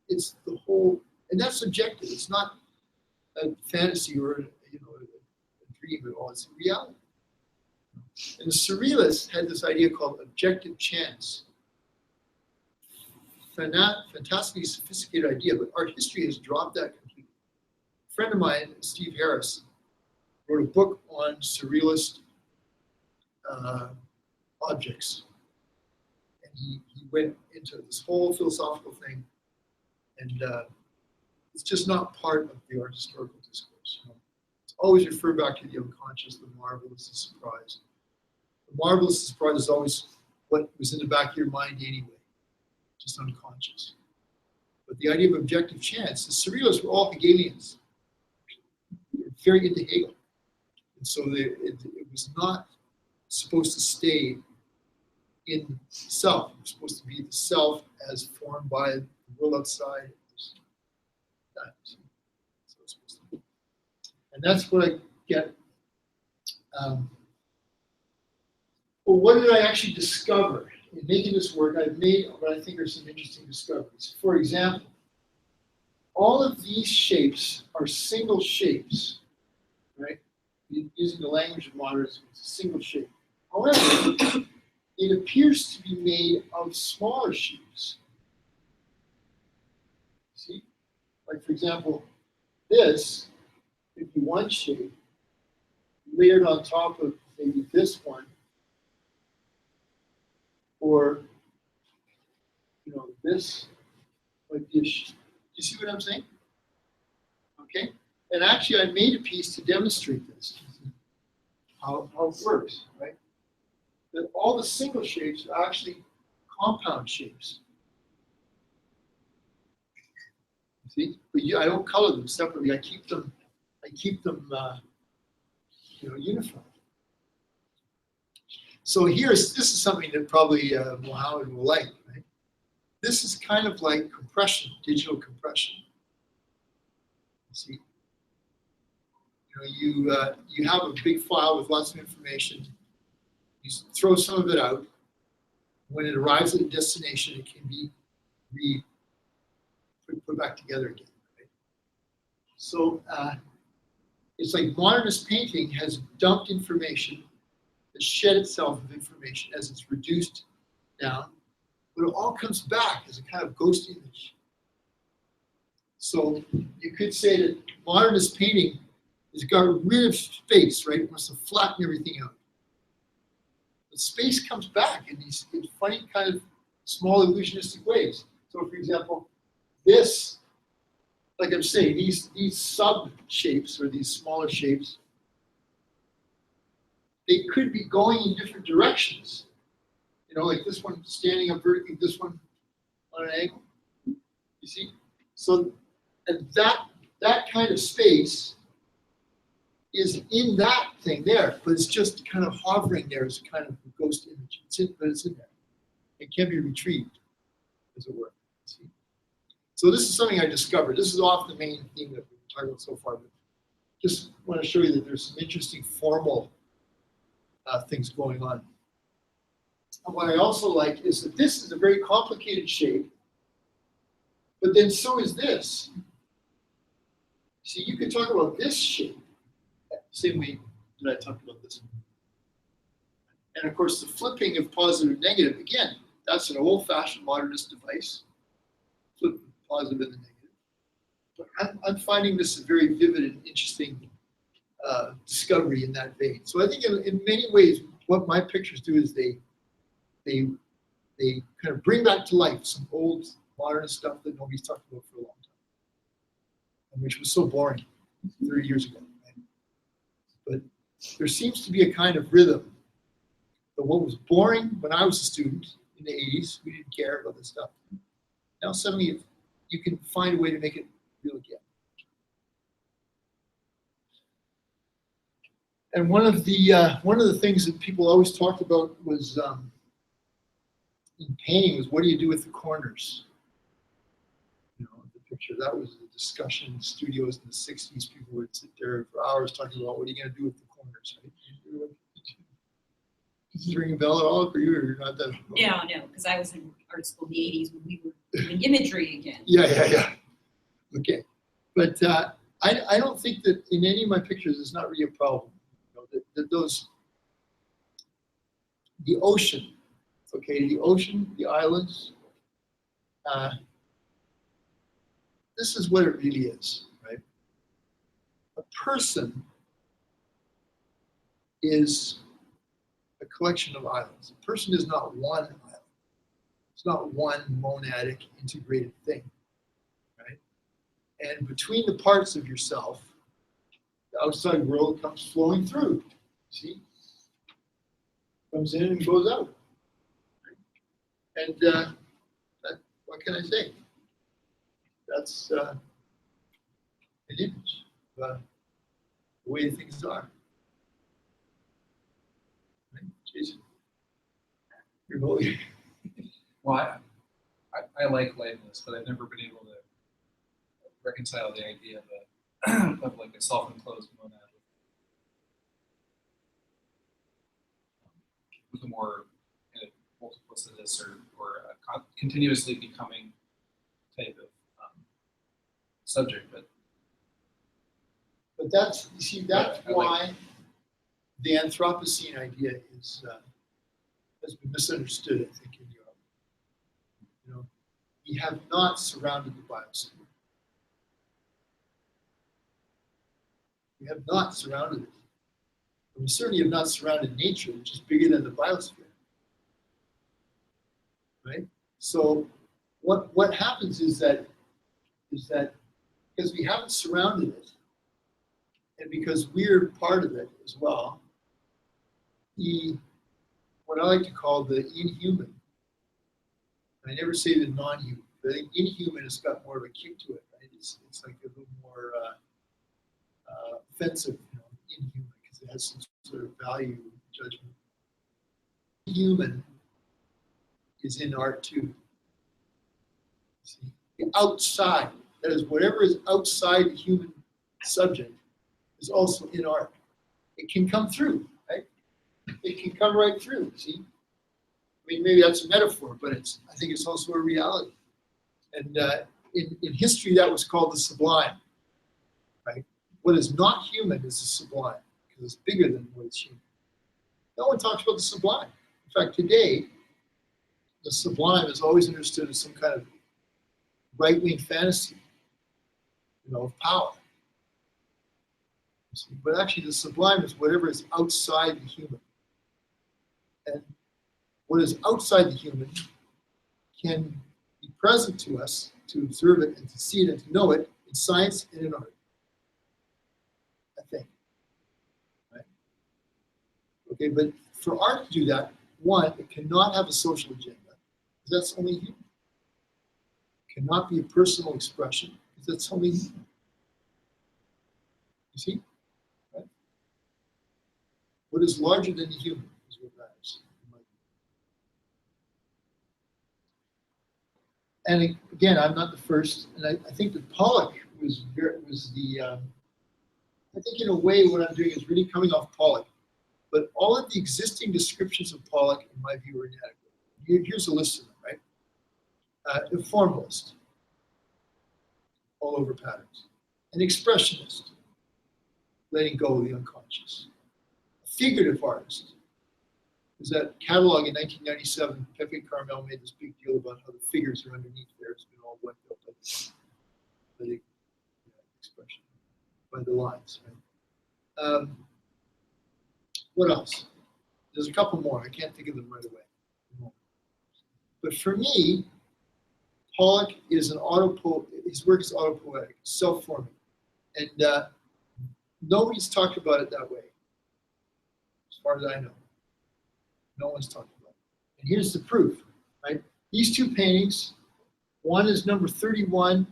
it's the whole, and that's subjective. It's not a fantasy or a dream at all. It's a reality. And the surrealists had this idea called objective chance. Fantastically sophisticated idea, but art history has dropped that completely. A friend of mine, Steve Harris, wrote a book on surrealist objects. And he went into this whole philosophical thing, and it's just not part of the art historical discourse. It's always referred back to the unconscious, the marvelous, the surprise. The marvelous, the surprise is always what was in the back of your mind anyway, just unconscious. But the idea of objective chance, the surrealists were all Hegelians. They were very into Hegel. And so it was not supposed to stay in self. It was supposed to be the self as formed by the world outside. That. So it's supposed to be. And that's what I get. Well, what did I actually discover? In making this work, I've made what I think are some interesting discoveries. For example, all of these shapes are single shapes, right? Using the language of modernism, it's a single shape. However, it appears to be made of smaller shapes. See? Like, for example, this could be one shape layered on top of maybe this one, or this might be you see what I'm saying? Okay, and actually I made a piece to demonstrate this, how it works, right? That all the single shapes are actually compound shapes. See, but I don't color them separately. I keep them uniform. So this is something that probably Mohammed will like, right? This is kind of like compression, digital compression. See, you have a big file with lots of information. You throw some of it out. When it arrives at a destination, it can be put back together again. Right? So it's like modernist painting has dumped information, has shed itself of information as it's reduced down, but it all comes back as a kind of ghost image. So you could say that modernist painting has got rid of space, right? It wants to flatten everything out. But space comes back in these funny kind of small illusionistic ways. So for example, this, like I'm saying, these sub shapes or these smaller shapes, they could be going in different directions. Like this one standing up vertically, this one on an angle. You see? So and that kind of space is in that thing there, but it's just kind of hovering there as a kind of a ghost image. But it's in there. It can be retrieved, as it were. See? So this is something I discovered. This is off the main theme that we've been talking about so far, but just want to show you that there's some interesting formal things going on. And what I also like is that this is a very complicated shape, but then so is this. See, you could talk about this shape same way that I talked about this one. And of course, the flipping of positive and negative, again, that's an old-fashioned modernist device. Flip the positive and the negative. But I'm finding this a very vivid and interesting discovery in that vein. So I think in many ways, what my pictures do is they kind of bring back to life some old modernist stuff that nobody's talked about for a long time, and which was so boring 30 years ago. Right? But there seems to be a kind of rhythm. But what was boring when I was a student in the 80s, we didn't care about this stuff. Now suddenly you can find a way to make it real again. And one of the things that people always talked about was in painting was, what do you do with the corners? You know, the picture, that was a discussion in studios in the 60s. People would sit there for hours talking about, what are you going to do with the corners? Right? Does this ring a bell at all for you, or you're not that? No, because I was in art school in the 80s when we were doing imagery again. Yeah. Okay. But I don't think that in any of my pictures it's not really a problem. You know, that the ocean, okay, the ocean, the islands, this is what it really is, right? A person is a collection of islands. A person is not one island. It's not one monadic integrated thing, right? And between the parts of yourself, the outside world comes flowing through, see? Comes in and goes out. And what can I say? That's an image of the way things are. Right? Jason, you're voting. Well, I like lightness, but I've never been able to reconcile the idea of like a self-enclosed monad with a more kind of multiplicitous or a continuously becoming type of subject. But that's, you see, that's I why the Anthropocene idea is has been misunderstood, I think, in Europe. You know, we have not surrounded the biosphere. We have not surrounded it. And we certainly have not surrounded nature, which is bigger than the biosphere. Right? So what happens is that because we haven't surrounded it, and because we're part of it as well, what I like to call the inhuman. I never say the non-human, but I think inhuman has got more of a kick to it, right? It's like a little more offensive, you know, inhuman, because it has some sort of value judgment. Human is in art too. See? The outside, that is, whatever is outside the human subject is also in art. It can come through, right? It can come right through, see? I mean, maybe that's a metaphor, but I think it's also a reality. And in history, that was called the sublime, right? What is not human is the sublime, because it's bigger than what is human. No one talks about the sublime. In fact, today, the sublime is always understood as some kind of right-wing fantasy, you know, of power. But actually, the sublime is whatever is outside the human. And what is outside the human can be present to us to observe it and to see it and to know it in science and in art, I think. Right? Okay, but for art to do that, one, it cannot have a social agenda, because that's only human. It cannot be a personal expression, because that's only human. You see? Right? What is larger than the human is what matters. And again, I'm not the first, and I think that Pollock was the, I think in a way what I'm doing is really coming off Pollock, but all of the existing descriptions of Pollock, in my view, are inadequate. Here's a list of them, right? A formalist, all over patterns. An expressionist, letting go of the unconscious. A figurative artist. There's that catalog in 1997, Pepe Carmel made this big deal about how the figures are underneath there. It's been all wiped out by the expression, by the lines. Right? What else? There's a couple more. I can't think of them right away. But for me, Pollock is his work is autopoetic, self-forming. And nobody's talked about it that way, as far as I know. No one's talking about it. And here's the proof, right? These two paintings, one is number 31,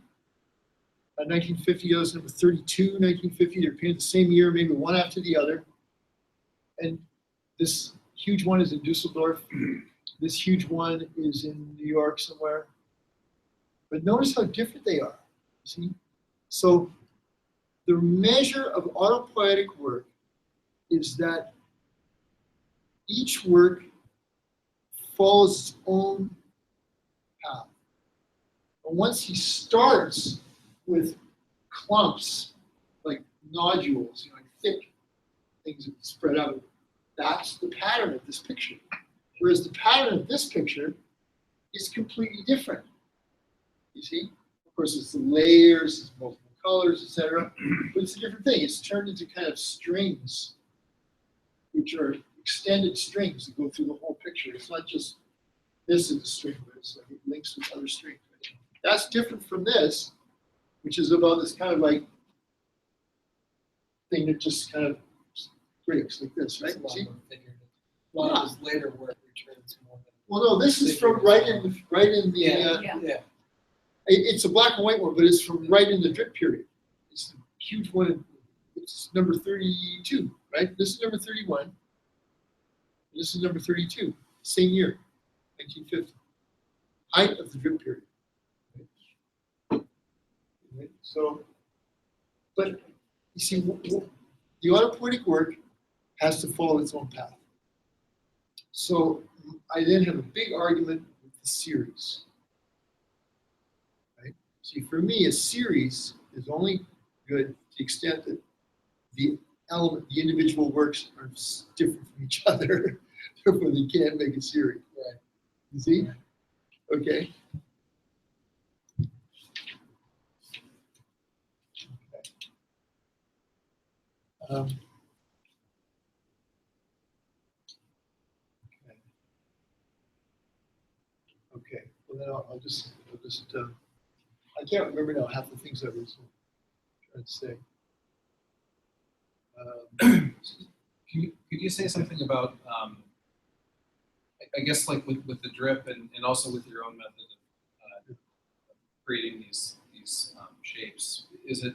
1950, the other is number 32, 1950. They're painted the same year, maybe one after the other. and this huge one is in Dusseldorf. This huge one is in New York somewhere. But notice how different they are. See? So the measure of autopoietic work is that each work follows its own path. And once he starts with clumps, like nodules, like thick things that spread out, that's the pattern of this picture. Whereas the pattern of this picture is completely different. You see? Of course, it's the layers, it's multiple colors, etc. But it's a different thing. It's turned into kind of strings, which are extended strings that go through the whole picture. It's not just this is a string, but it's like it links with other strings. That's different from this, which is about this kind of like thing that just kind of breaks like this, right? It's a See? lot more figured. A lot of his later work returns more. Well, no, this is from right in the Yeah. Yeah. It's a black and white one, but it's from right in the drip period. It's the huge one. It's number 32, right? This is number 31. This is number 32. Same year, 1950. Height of the drip period. Right? So, but you see, the autopoietic work has to follow its own path. So I then have a big argument with the series. Right? See, for me, a series is only good to the extent that the individual works are different from each other. Therefore, they can't make a series. Right. You see? Okay. Okay. Well, then I'll just I can't remember now half the things I was trying to say. Could you say something about, I guess, like with the drip and also with your own method of creating these shapes? Is it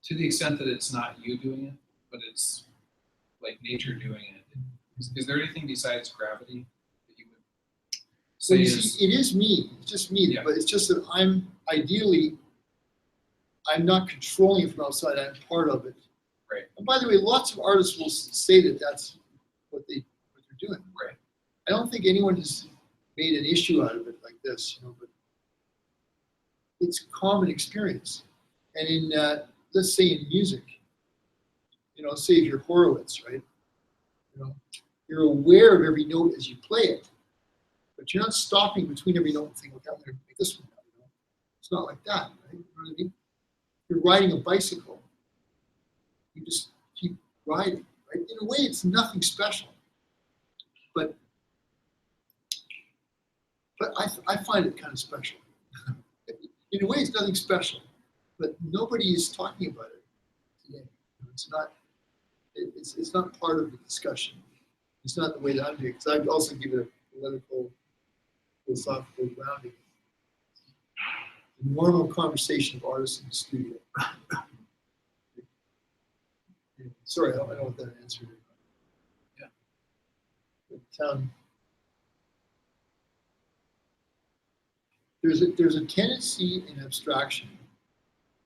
to the extent that it's not you doing it, but it's like nature doing it? Is there anything besides gravity that you would So say you is? see, it is me. It's just me. Yeah. But it's just that I'm not controlling it from outside. I'm part of it. Right. And by the way, lots of artists will say that that's what they're doing. Right. I don't think anyone has made an issue out of it like this, but it's common experience. And in let's say in music, say if you're Horowitz, right? You're aware of every note as you play it, but you're not stopping between every note and thinking, okay, I'm going to make this one now. It's not like that, right? You know what I mean? If you're riding a bicycle, you just keep riding, right? In a way, it's nothing special, but I find it kind of special. In a way, it's nothing special, but nobody is talking about it today. It's not part of the discussion. It's not the way that I'm doing it, because I also give it a political, philosophical grounding. The normal conversation of artists in the studio. Sorry, I don't know what that answered. Yeah. But, there's a tendency in abstraction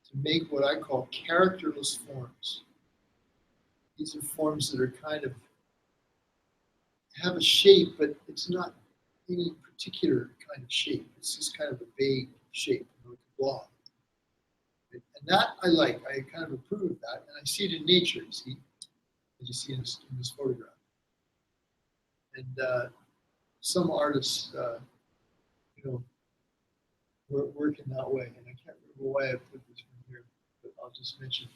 to make what I call characterless forms. These are forms that are kind of have a shape, but it's not any particular kind of shape. It's just kind of a vague shape, like a blob. And that I like. I kind of approve of that, and I see it in nature. You see, as you see in this photograph. And some artists, work in that way. And I can't remember why I put this from here, but I'll just mention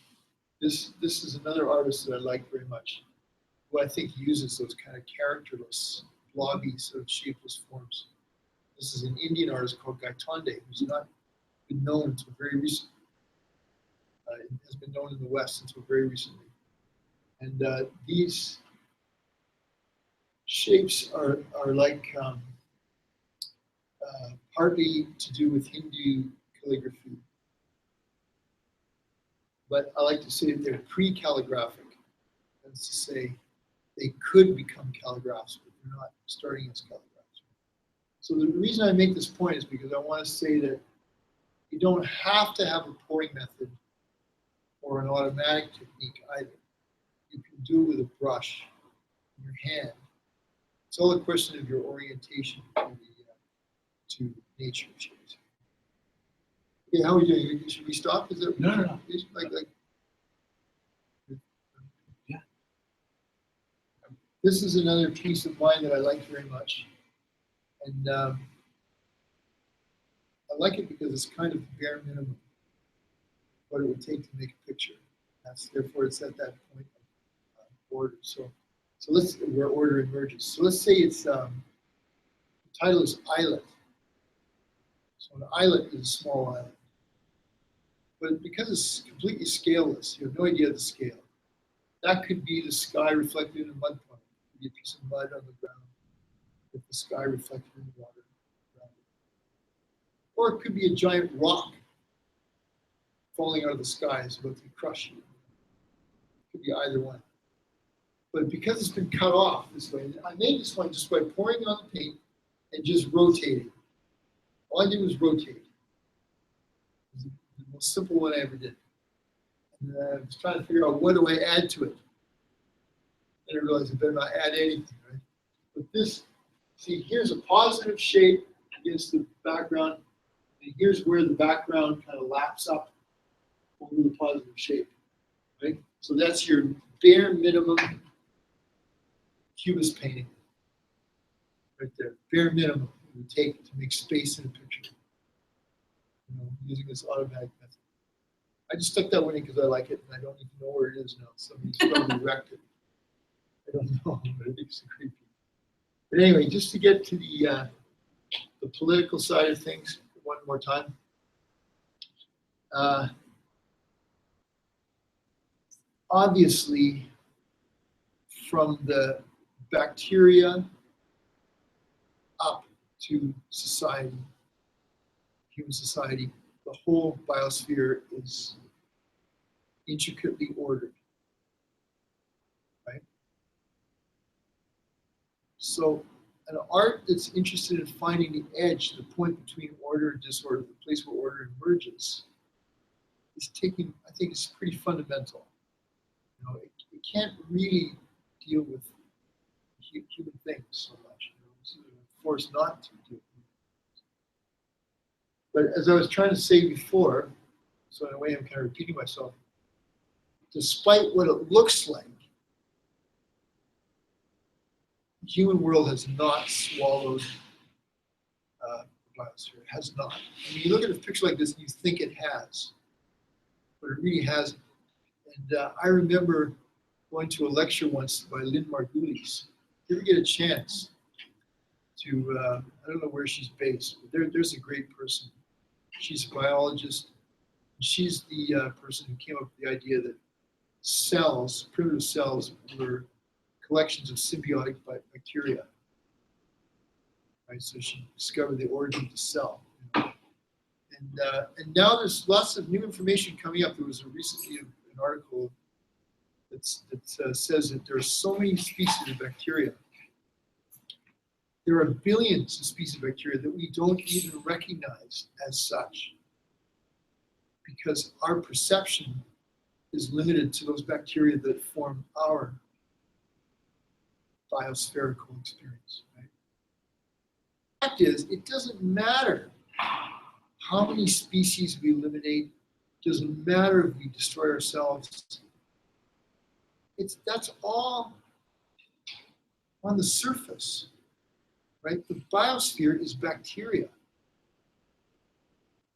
this. This is another artist that I like very much, who I think uses those kind of characterless, blobby, sort of shapeless forms. This is an Indian artist called Gaitonde, who's not been known until very recently. It has been known in the West until very recently. And these shapes are like partly to do with Hindu calligraphy. But I like to say that they're pre-calligraphic. And let's just say, they could become calligraphs, but they're not starting as calligraphs. So the reason I make this point is because I want to say that you don't have to have a pouring method or an automatic technique either. You can do it with a brush in your hand. It's all a question of your orientation to nature shapes. Okay, how are we doing? Should we stop? Is it No. like Yeah. This is another piece of mine that I like very much, and I like it because it's kind of the bare minimum what it would take to make a picture. Therefore it's at that point of order. So let's where order emerges. So let's say it's the title is islet. So an islet is a small islet. But because it's completely scaleless, you have no idea of the scale. That could be the sky reflected in a mud puddle. It could be a piece of mud on the ground with the sky reflected in the water around it. Or it could be a giant rock falling out of the sky is about to crush you. It could be either one. But because it's been cut off this way, I made this one just by pouring on the paint and just rotating. All I did was rotate. It was the most simple one I ever did. And I was trying to figure out what do I add to it. And I realized I better not add anything, right? But this, see, here's a positive shape against the background. And here's where the background kind of laps up over the positive shape, right? So that's your bare minimum cubist painting, right there. Bare minimum it would take to make space in a picture, using this automatic method. I just stuck that one in because I like it, and I don't even know where it is now. Somebody's probably wrecked it. I don't know, but I think it's creepy. But anyway, just to get to the political side of things one more time. Obviously, from the bacteria up to society, human society, the whole biosphere is intricately ordered, right? So an art that's interested in finding the edge, the point between order and disorder, the place where order emerges, is taking, I think it's pretty fundamental. It can't really deal with human things so much. It's forced not to do it. But as I was trying to say before, so in a way I'm kind of repeating myself, despite what it looks like, the human world has not swallowed the biosphere. It has not. I mean, you look at a picture like this and you think it has, but it really hasn't. And I remember going to a lecture once by Lynn Margulies. If you ever get a chance to, I don't know where she's based, but there's a great person. She's a biologist. She's the person who came up with the idea that cells, primitive cells, were collections of symbiotic bacteria. Right, so she discovered the origin of the cell. And now there's lots of new information coming up. There was recently an article that says that there are so many species of bacteria. There are billions of species of bacteria that we don't even recognize as such, because our perception is limited to those bacteria that form our biospherical experience. Right? The fact is, it doesn't matter how many species we eliminate. It doesn't matter if we destroy ourselves. That's all on the surface, right? The biosphere is bacteria,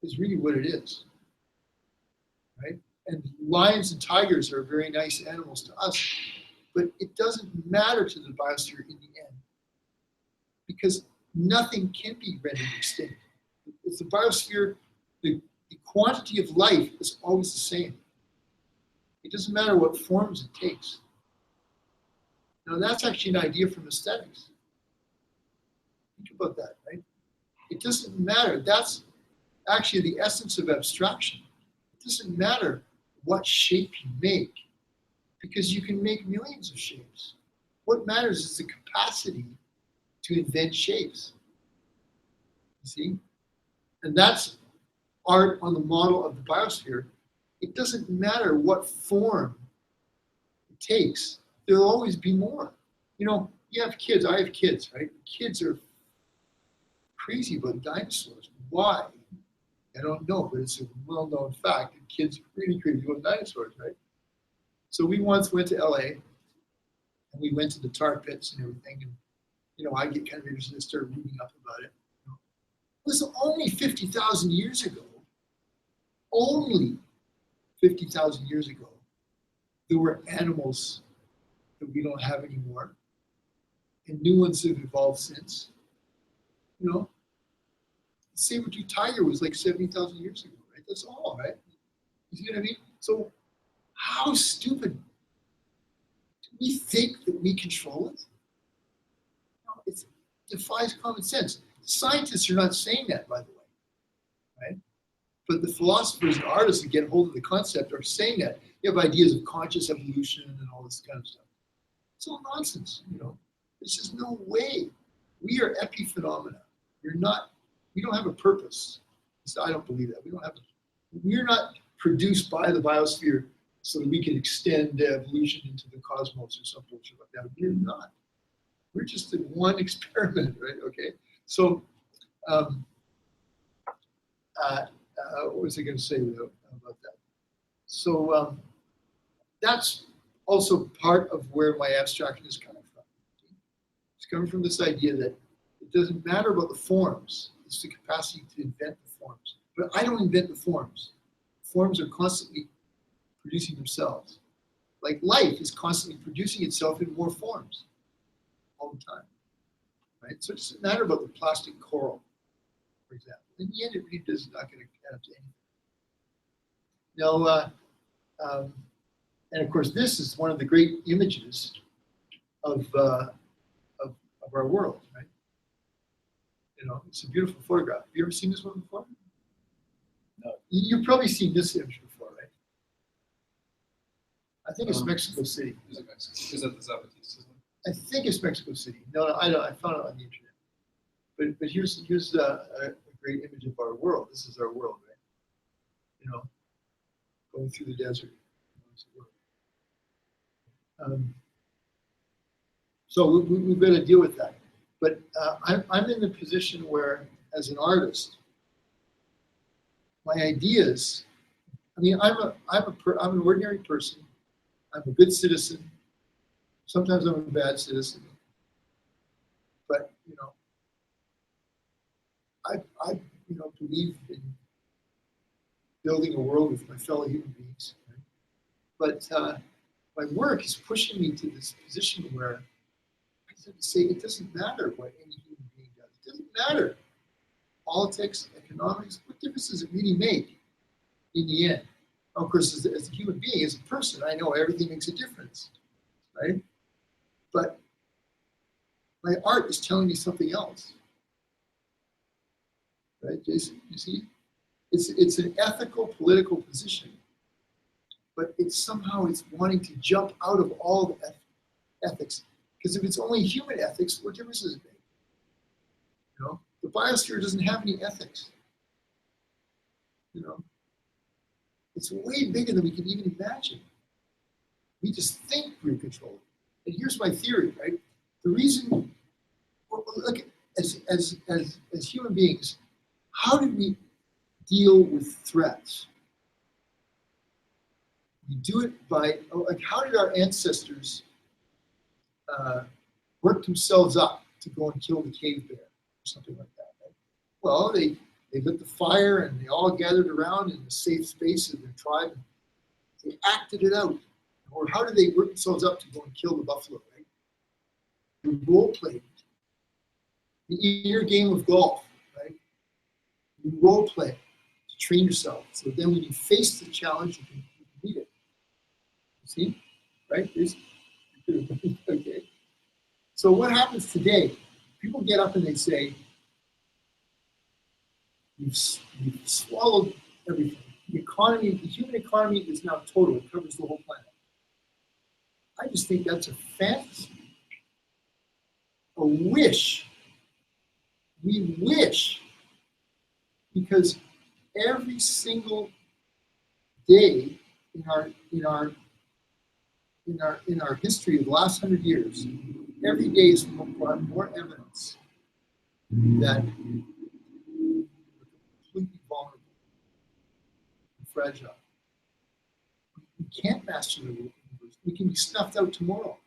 is really what it is, right? And lions and tigers are very nice animals to us, but it doesn't matter to the biosphere in the end, because nothing can be rendered extinct. It's the biosphere, the quantity of life is always the same. It doesn't matter what forms it takes. Now that's actually an idea from aesthetics. Think about that, right? It doesn't matter. That's actually the essence of abstraction. It doesn't matter what shape you make. because you can make millions of shapes. What matters is the capacity to invent shapes. You see? And that's art on the model of the biosphere. It doesn't matter what form it takes, there'll always be more. You know, you have kids, I have kids, right? Kids are crazy about dinosaurs. Why? I don't know, but it's a well-known fact that kids are really crazy about dinosaurs, right? So we once went to LA and we went to the tar pits and everything. And, you know, I get kind of interested and start reading up about it. You know, it was only 50,000 years ago, only 50,000 years ago, there were animals that we don't have anymore. And new ones have evolved since. You know, the saber-tooth tiger was like 70,000 years ago, right? That's all, right? You see what I mean? So how stupid do we think that we control it? No, it defies common sense. Scientists are not saying that, by the way, right? But the philosophers and artists that get hold of the concept are saying that. You have ideas of conscious evolution and all this kind of stuff. It's all nonsense, you know. There's just no way. We are epiphenomena. We don't have a purpose. So I don't believe that. We're not produced by the biosphere so that we can extend evolution into the cosmos or something like that. We're not. We're just in one experiment, right? Okay. So, what was I going to say about that? So that's also part of where my abstraction is coming from. It's coming from this idea that it doesn't matter about the forms. It's the capacity to invent the forms. But I don't invent the forms. Forms are constantly producing themselves. Like life is constantly producing itself in more forms all the time. Right? So it doesn't matter about the plastic coral, for example. In the end, it really is not going to add up to anything. Now, and of course, this is one of the great images of our world, right? You know, it's a beautiful photograph. Have you ever seen this one before? No. You've probably seen this image before, right? I think it's Mexico City. Is it Mexico? Is that the Autopoesis? I think it's Mexico City. No, I found it on the internet. But here's a great image of our world. This is our world, right? You know, going through the desert. So we've got to deal with that. But I'm in the position where, as an artist, my ideas. I mean, I'm an ordinary person. I'm a good citizen. Sometimes I'm a bad citizen. But you know, I believe in building a world with my fellow human beings. Right? But my work is pushing me to this position where I have to say it doesn't matter what any human being does. It doesn't matter. Politics, economics, what difference does it really make in the end? Of course, as a human being, as a person, I know everything makes a difference, right? But my art is telling me something else, right, Jason? You see, it's an ethical, political position, but it's wanting to jump out of all the ethics. Because if it's only human ethics, what difference does it make? You know, the biosphere doesn't have any ethics. You know, it's way bigger than we can even imagine. We just think we're controlling. And here's my theory, right? The reason, look, as human beings, how did we deal with threats? We do it by, like, how did our ancestors work themselves up to go and kill the cave bear or something like that? Right? Well, they lit the fire and they all gathered around in a safe space of their tribe. They acted it out. Or how did they work themselves up to go and kill the buffalo? Right? They role played. The inner game of golf, right? You role play to train yourself. So then when you face the challenge, you can beat it. See? Right? Okay. So what happens today? People get up and they say, we've swallowed everything. The economy, the human economy is now total. It covers the whole planet. I just think that's a fantasy, a wish. We wish, because every single day in our history of the last 100 years, every day is brought more evidence that we're completely vulnerable and fragile. We can't master the universe. We can be snuffed out tomorrow.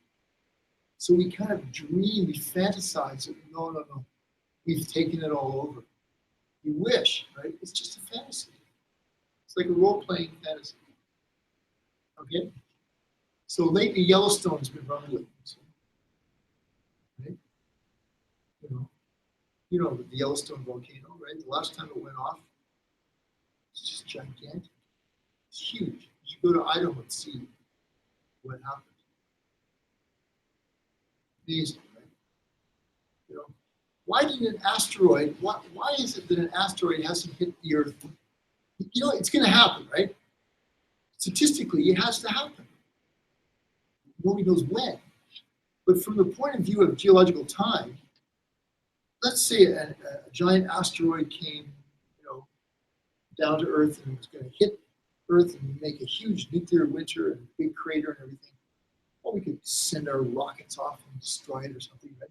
So we kind of dream, we fantasize that no, we've taken it all over. We wish, right? It's just a fantasy. It's like a role-playing fantasy. Okay? So lately, Yellowstone's been running with us. Right? You know the Yellowstone volcano, right? The last time it went off, it's just gigantic. It's huge. You go to Idaho and see what happened. Amazing, right? You know, why didn't an asteroid? Why is it that an asteroid hasn't hit the Earth? You know, it's going to happen, right? Statistically, it has to happen. Nobody knows when. But from the point of view of geological time, let's say a giant asteroid came, down to Earth and was going to hit Earth and make a huge nuclear winter and a big crater and everything. Well, we could send our rockets off and destroy it or something, right?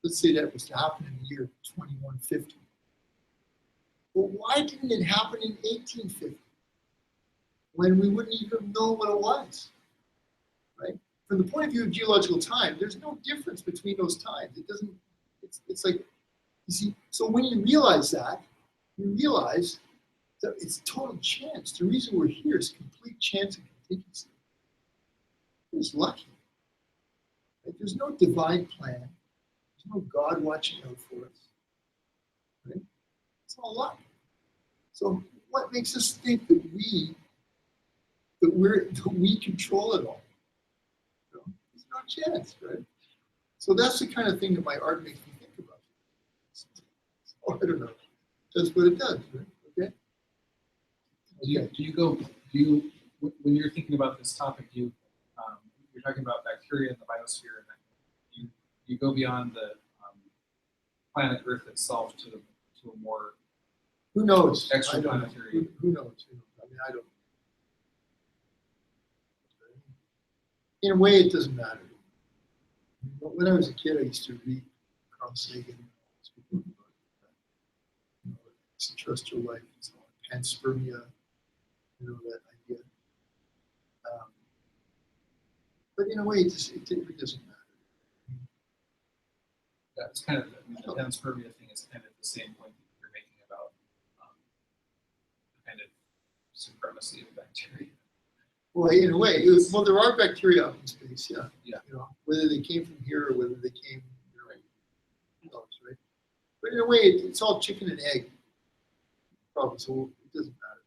Let's say that was to happen in the year 2150. Well, why didn't it happen in 1850? When we wouldn't even know what it was, right? From the point of view of geological time, there's no difference between those times. It doesn't, it's like, you see, so when you realize that, you realize that it's total chance. The reason we're here is complete chance and contingency. We're just lucky. Right? There's no divine plan. There's no God watching out for us. Right? It's all luck. So what makes us think that we control it all? There's no chance, right? So that's the kind of thing that my art makes me think about. So I don't know. That's what it does, right? Okay. When you're thinking about this topic, you're talking about bacteria in the biosphere, and you go beyond the planet Earth itself to a more who knows extraplanetary. Who knows? I mean, I don't. In a way, it doesn't matter. When I was a kid, I used to read Carl Sagan. To trust your life, it's all panspermia, that idea. But in a way, it really doesn't matter. Yeah, it's kind of the panspermia thing is kind of the same point that you're making about the kind of supremacy of bacteria. Well, in a way, there are bacteria up in space, yeah. Yeah. Whether they came from here or whether they came, who knows, right? But in a way, it's all chicken and egg problem, so it doesn't matter.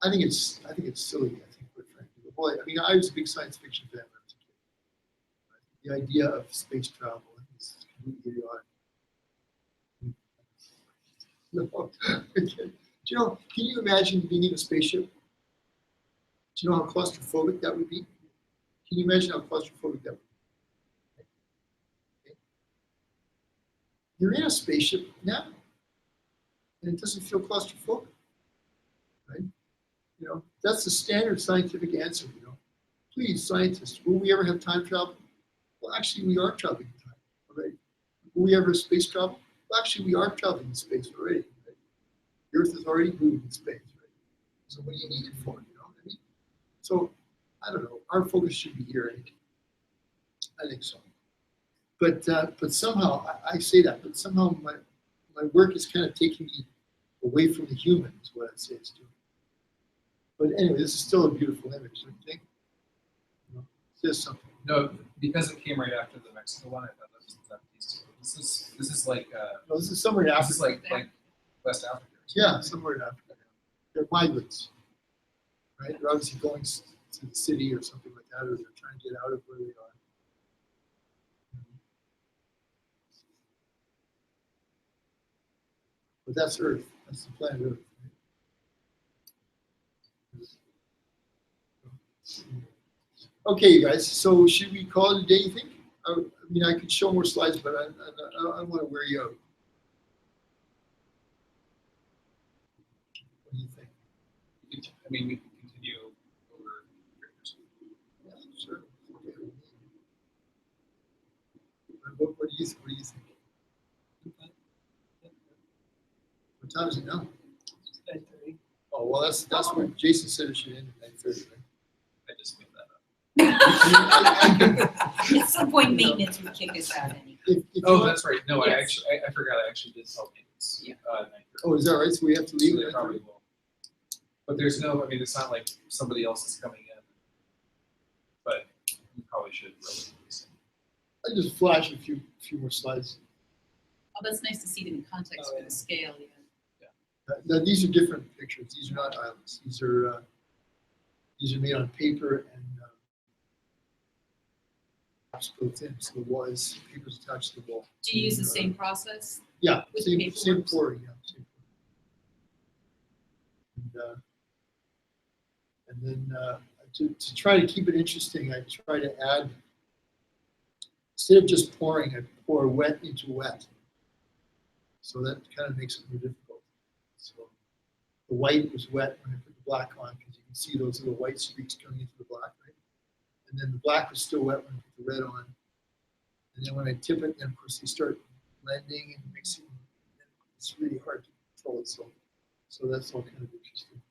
I think it's silly. I think, quite frankly. Boy, I mean, I was a big science fiction fan when I was a kid. The idea of space travel is completely idiotic. No, can you imagine being in a spaceship? Do you know how claustrophobic that would be? Can you imagine how claustrophobic that would be? Okay. You're in a spaceship now, and it doesn't feel claustrophobic, right? That's the standard scientific answer. Please, scientists, will we ever have time travel? Well, actually, we are traveling in time already. Will we ever space travel? Well, actually, we are traveling in space already. Right? The Earth is already moving in space, right? So what do you need it for? So I don't know. Our focus should be here. I think so. But somehow I say that. But somehow my work is kind of taking me away from the human. Is what I'd say it's doing. But anyway, this is still a beautiful image, don't you think? It says something. No, because it came right after the Mexico one, I thought this is like No, this is somewhere in Africa. this is like West Africa. Yeah, somewhere in Africa. They're migrants, right? They're obviously going to the city or something like that, or they're trying to get out of where they are. But that's Earth. That's the planet Earth. Okay, you guys, so should we call it a day, you think? I mean, I could show more slides, but I don't want to wear you out. What do you think? I mean, we can continue over. Yeah, sure. Okay. What do you think? What time is it now? 9:30. Oh, well, that's what Jason said it should end at 9:30, right? I just made that up. At some point, maintenance would kick us out anyway. If Oh, you- that's right. No, Yes. I forgot. I actually did tell payments. Yeah. 9:30. Oh, is that right? So we have to So leave they at probably 9:30? will. But there's no, I mean, it's not like somebody else is coming in. But we probably should relatively soon. I just flash a few more slides. Oh, that's nice to see them in context for the scale, yeah. Now, these are different pictures. These are not islands. These are made on paper and built in. So the wall is paper's attached to the wall. Do you use the same process? Yeah, With same paperwork? pouring. Yeah, same pouring. And then to try to keep it interesting, I try to add, instead of just pouring, I pour wet into wet. So that kind of makes it more difficult. So the white was wet when I put the black on, because you can see those little white streaks coming into the black, right? And then the black was still wet when I put the red on. And then when I tip it, then of course they start blending and mixing. And it's really hard to control it. So that's all kind of interesting.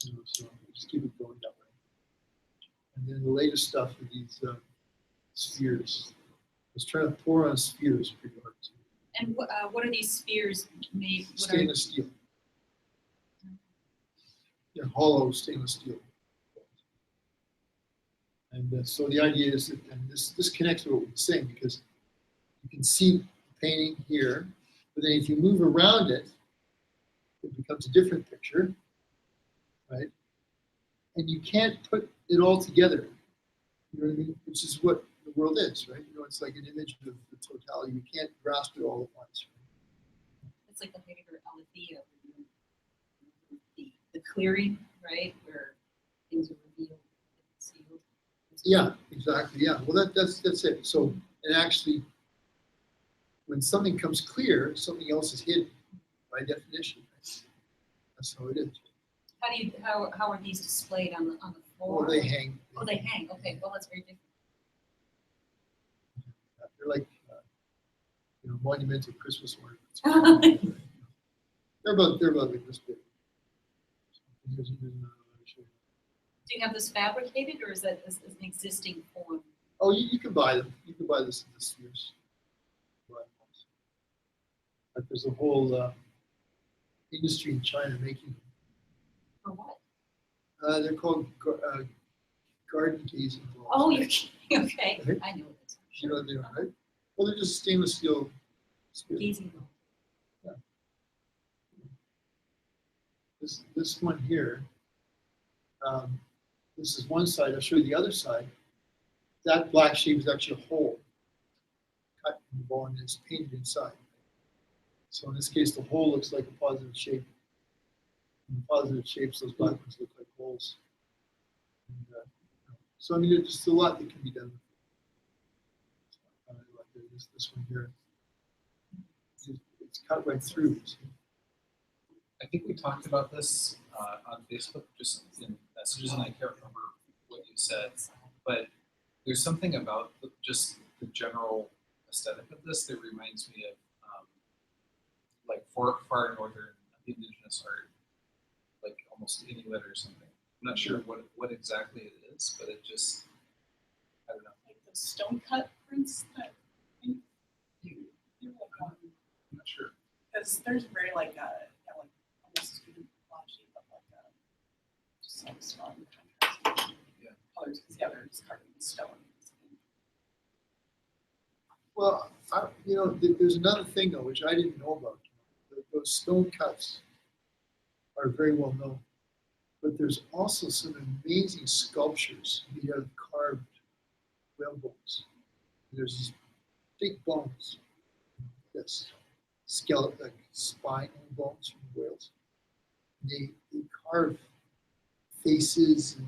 You know, so just keep it going that way. And then the latest stuff are these spheres. I was trying to pour on spheres pretty hard too. And what are these spheres made? What are, Stainless steel. Yeah, hollow stainless steel. And so the idea is that, and this connects to what we're saying, because you can see the painting here, but then if you move around it, it becomes a different picture, right? And you can't put it all together, you know what I mean? Which is what the world is, right? You know, it's like an image of the totality. You can't grasp it all at once. it's like the Heidegger Aletheia, the clearing, right, where things are revealed and sealed. Yeah, exactly. Yeah. Well, that's it. So, and actually, when something comes clear, something else is hidden by definition. Right? That's how it is. How are these displayed on the floor? Or they hang. Oh, they hang. Okay, well that's very different. They're like, monumental Christmas ornaments. They're about like this big. Here's another one to show you. Do you have this fabricated, or is that an existing form? Oh, you can buy them. You can buy this in the spheres. But there's a whole industry in China making them. For what? They're called garden gazing balls. Oh, you're kidding. Okay, Right? I know what it's. You know they are, right? Well, they're just stainless steel spheres. Gazing ball. This one here, this is one side. I'll show you the other side. That black shape is actually a hole cut in the ball and it's painted inside. So in this case, the hole looks like a positive shape. In the positive shapes, those black ones look like holes. And, so I mean, there's just a lot that can be done. Like this one here, it's cut right through. See? I think we talked about this on Facebook, just in messages, and I can't remember what you said, but there's something about just the general aesthetic of this that reminds me of like far northern indigenous art, like almost Inuit or something. I'm not sure what exactly it is, but it just, I don't know. Like the stone cut prints that you I'm not sure. because there's very like almost student blotchy, but just like strong contrast. Yeah. Colors because they're just carving in stone. Well, there's another thing though, which I didn't know about. Those stone cuts are very well known, but there's also some amazing sculptures made out of carved whale bones. There's these big bones, this skeleton, like spinal bones from whales. And they carve faces and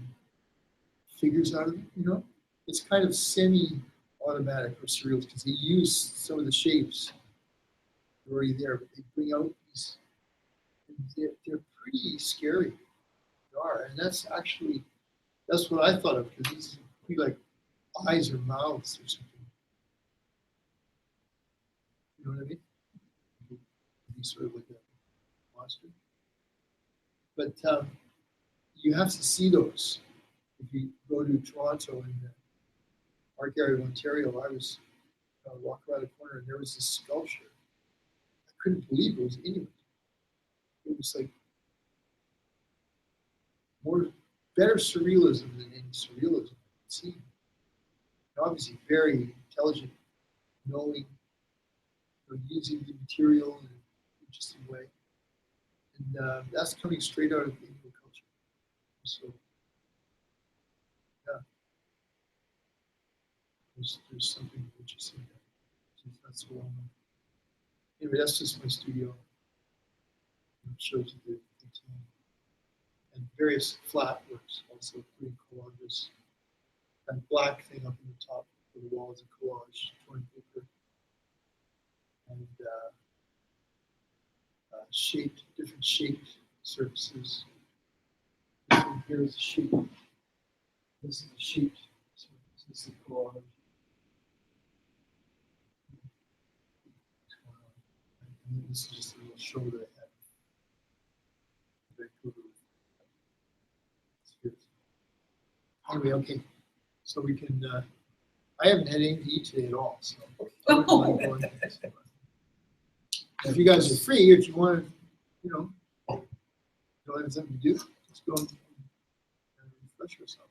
figures out of it, you know? It's kind of semi-automatic or surreal because they use some of the shapes already there, but they bring out these, they're pretty scary. They are, and that's what I thought of, because these could be like eyes or mouths or something. You know what I mean? Be sort of like a monster. But you have to see those. If you go to Toronto and Art Gallery of Ontario, I was walking around the corner and there was this sculpture. I couldn't believe it was Inuit. It was like better surrealism than any surrealism I've seen. And obviously very intelligent, knowing, using the material in an interesting way. And that's coming straight out of the Inuit culture. So, yeah. There's something interesting there. That's so well known. Anyway, that's just my studio. It shows you the detail. And various flat works, also putting collages. That black thing up in the top of the wall is a collage, torn paper. And different shaped surfaces. This one here is a shape. This is a shaped surface. This is a collage. And this is just a little show that I had. Vancouver. Anyway, okay. So we can, I haven't had anything to eat today at all, so. I wouldn't mind going there. If you guys are free, if you want to, don't have something to do, just go and refresh yourself.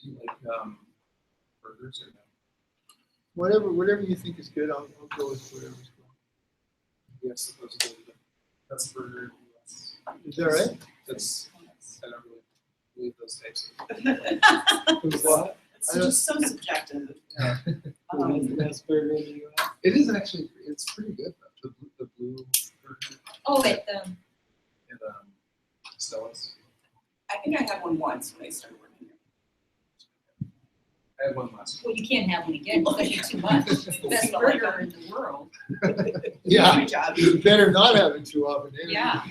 Do you like burgers or no? Whatever you think is good, I'll go with whatever's good. Yes, supposedly that's a burger. Is that right? That's, I don't really believe those types of. What? It's just so subjective. Yeah. The best burger in the US. It is actually, it's pretty good though. The blue burger Oh, at the, and Stella's. I think I had one once when I started working here. I had one last well, you can't have one again, because you're too much. Best burger in the world. Yeah, Good job. you better not have it too often. Anyway. Yeah.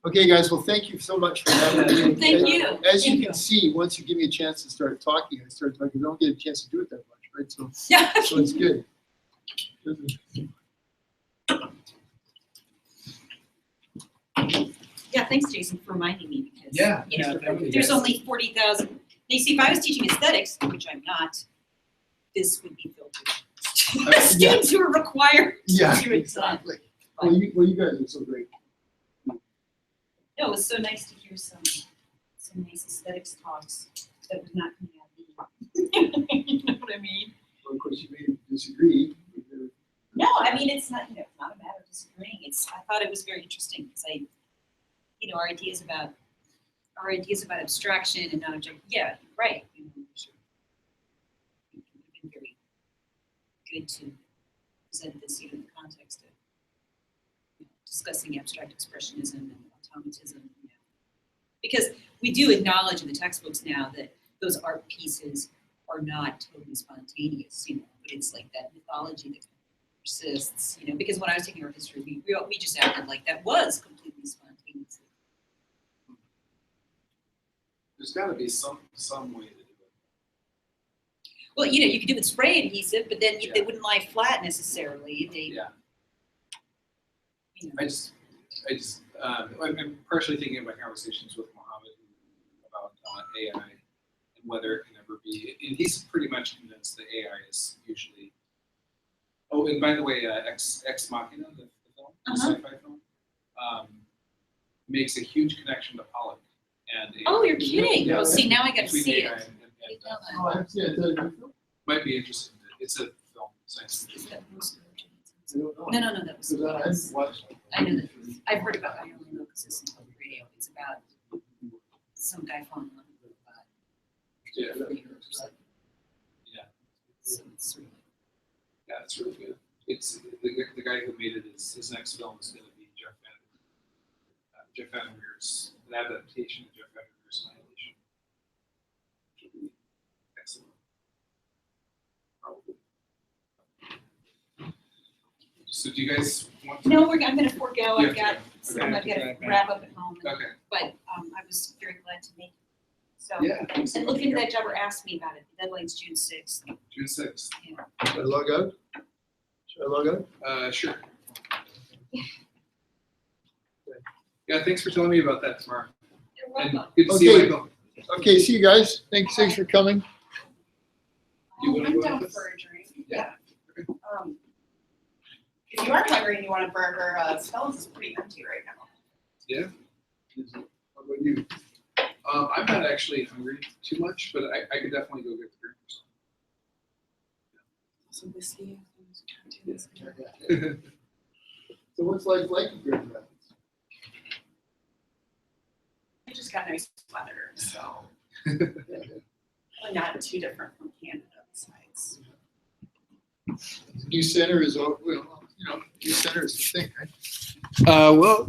Okay, guys, well, thank you so much for having me. Thank you. As you Thank can see, once you give me a chance to start talking, I start talking. I don't get a chance to do it that much, right? So it's good. Yeah, thanks, Jason, for reminding me, because, Yeah, thank you, there's guys. only 40,000. Now, you see, if I was teaching aesthetics, which I'm not, this would be filtered. Students who are required Yeah, to do it. exactly. Well, you guys are so great. No, it was so nice to hear some nice aesthetics talks that was not coming out of me. You know what I mean? Well, of course, you may disagree. No, I mean, it's not, it's not a matter of disagreeing. I thought it was very interesting because our ideas about abstraction and non-object, yeah, right. It would have been very good to present this in the context of discussing abstract expressionism and automatism. Because we do acknowledge in the textbooks now that those art pieces are not totally spontaneous, but it's like that mythology that persists, because when I was taking art history, we just acted like that was completely spontaneous. There's got to be some way to do it. Well, you could do it with spray adhesive, but then Yeah. they wouldn't lie flat necessarily. Yeah. I'm partially thinking of my conversations with Mohammed about AI and whether it can ever be. And he's pretty much convinced that AI is usually. Oh, and by the way, Ex Machina, the film, the sci-fi film, makes a huge connection to Pollock and. Oh, you're kidding! Yeah, Oh, see, now I got to between see AI it. and I didn't know Oh, I see. I thought it was- might be interesting. It's a film, science that. fiction. That was- I don't know. No, that was. Because I haven't watched it. I know that. I've heard about. I only know because it's on the radio. It's about some guy falling in love with a robot. Yeah. or something. Yeah. So it's really. Yeah, it's really good. it's the guy who made it is his next film is going to be Jeff Vandermeer's an adaptation of Jeff Vandermeer's Annihilation. Which will be excellent. Probably. So do you guys want to? No, I'm gonna forego, You I've have got, to some I've got to Okay. wrap up at home, and- Okay. but, I was very glad to make it. So, Yeah. thanks so and much look into for that job or ask me about it, the deadline's June 6th. coming. June 6th. Should I log out? Should I log out? Sure. Yeah, thanks for telling me about that tomorrow. You're And welcome. good to see you, Okay. Michael. Okay, see you guys. Thanks for coming. You wanna I'm go down with us? for a drink. Yeah. If you are hungry and you want a burger, Stella's is pretty empty right now. Yeah. How about you? I'm not actually hungry too much, but I could definitely go get the drink or Some whiskey. something. So what's life like in Grand Rapids? We just got nice weather, so really not too different from Canada besides. The new center is, new center is the thing, right? Well,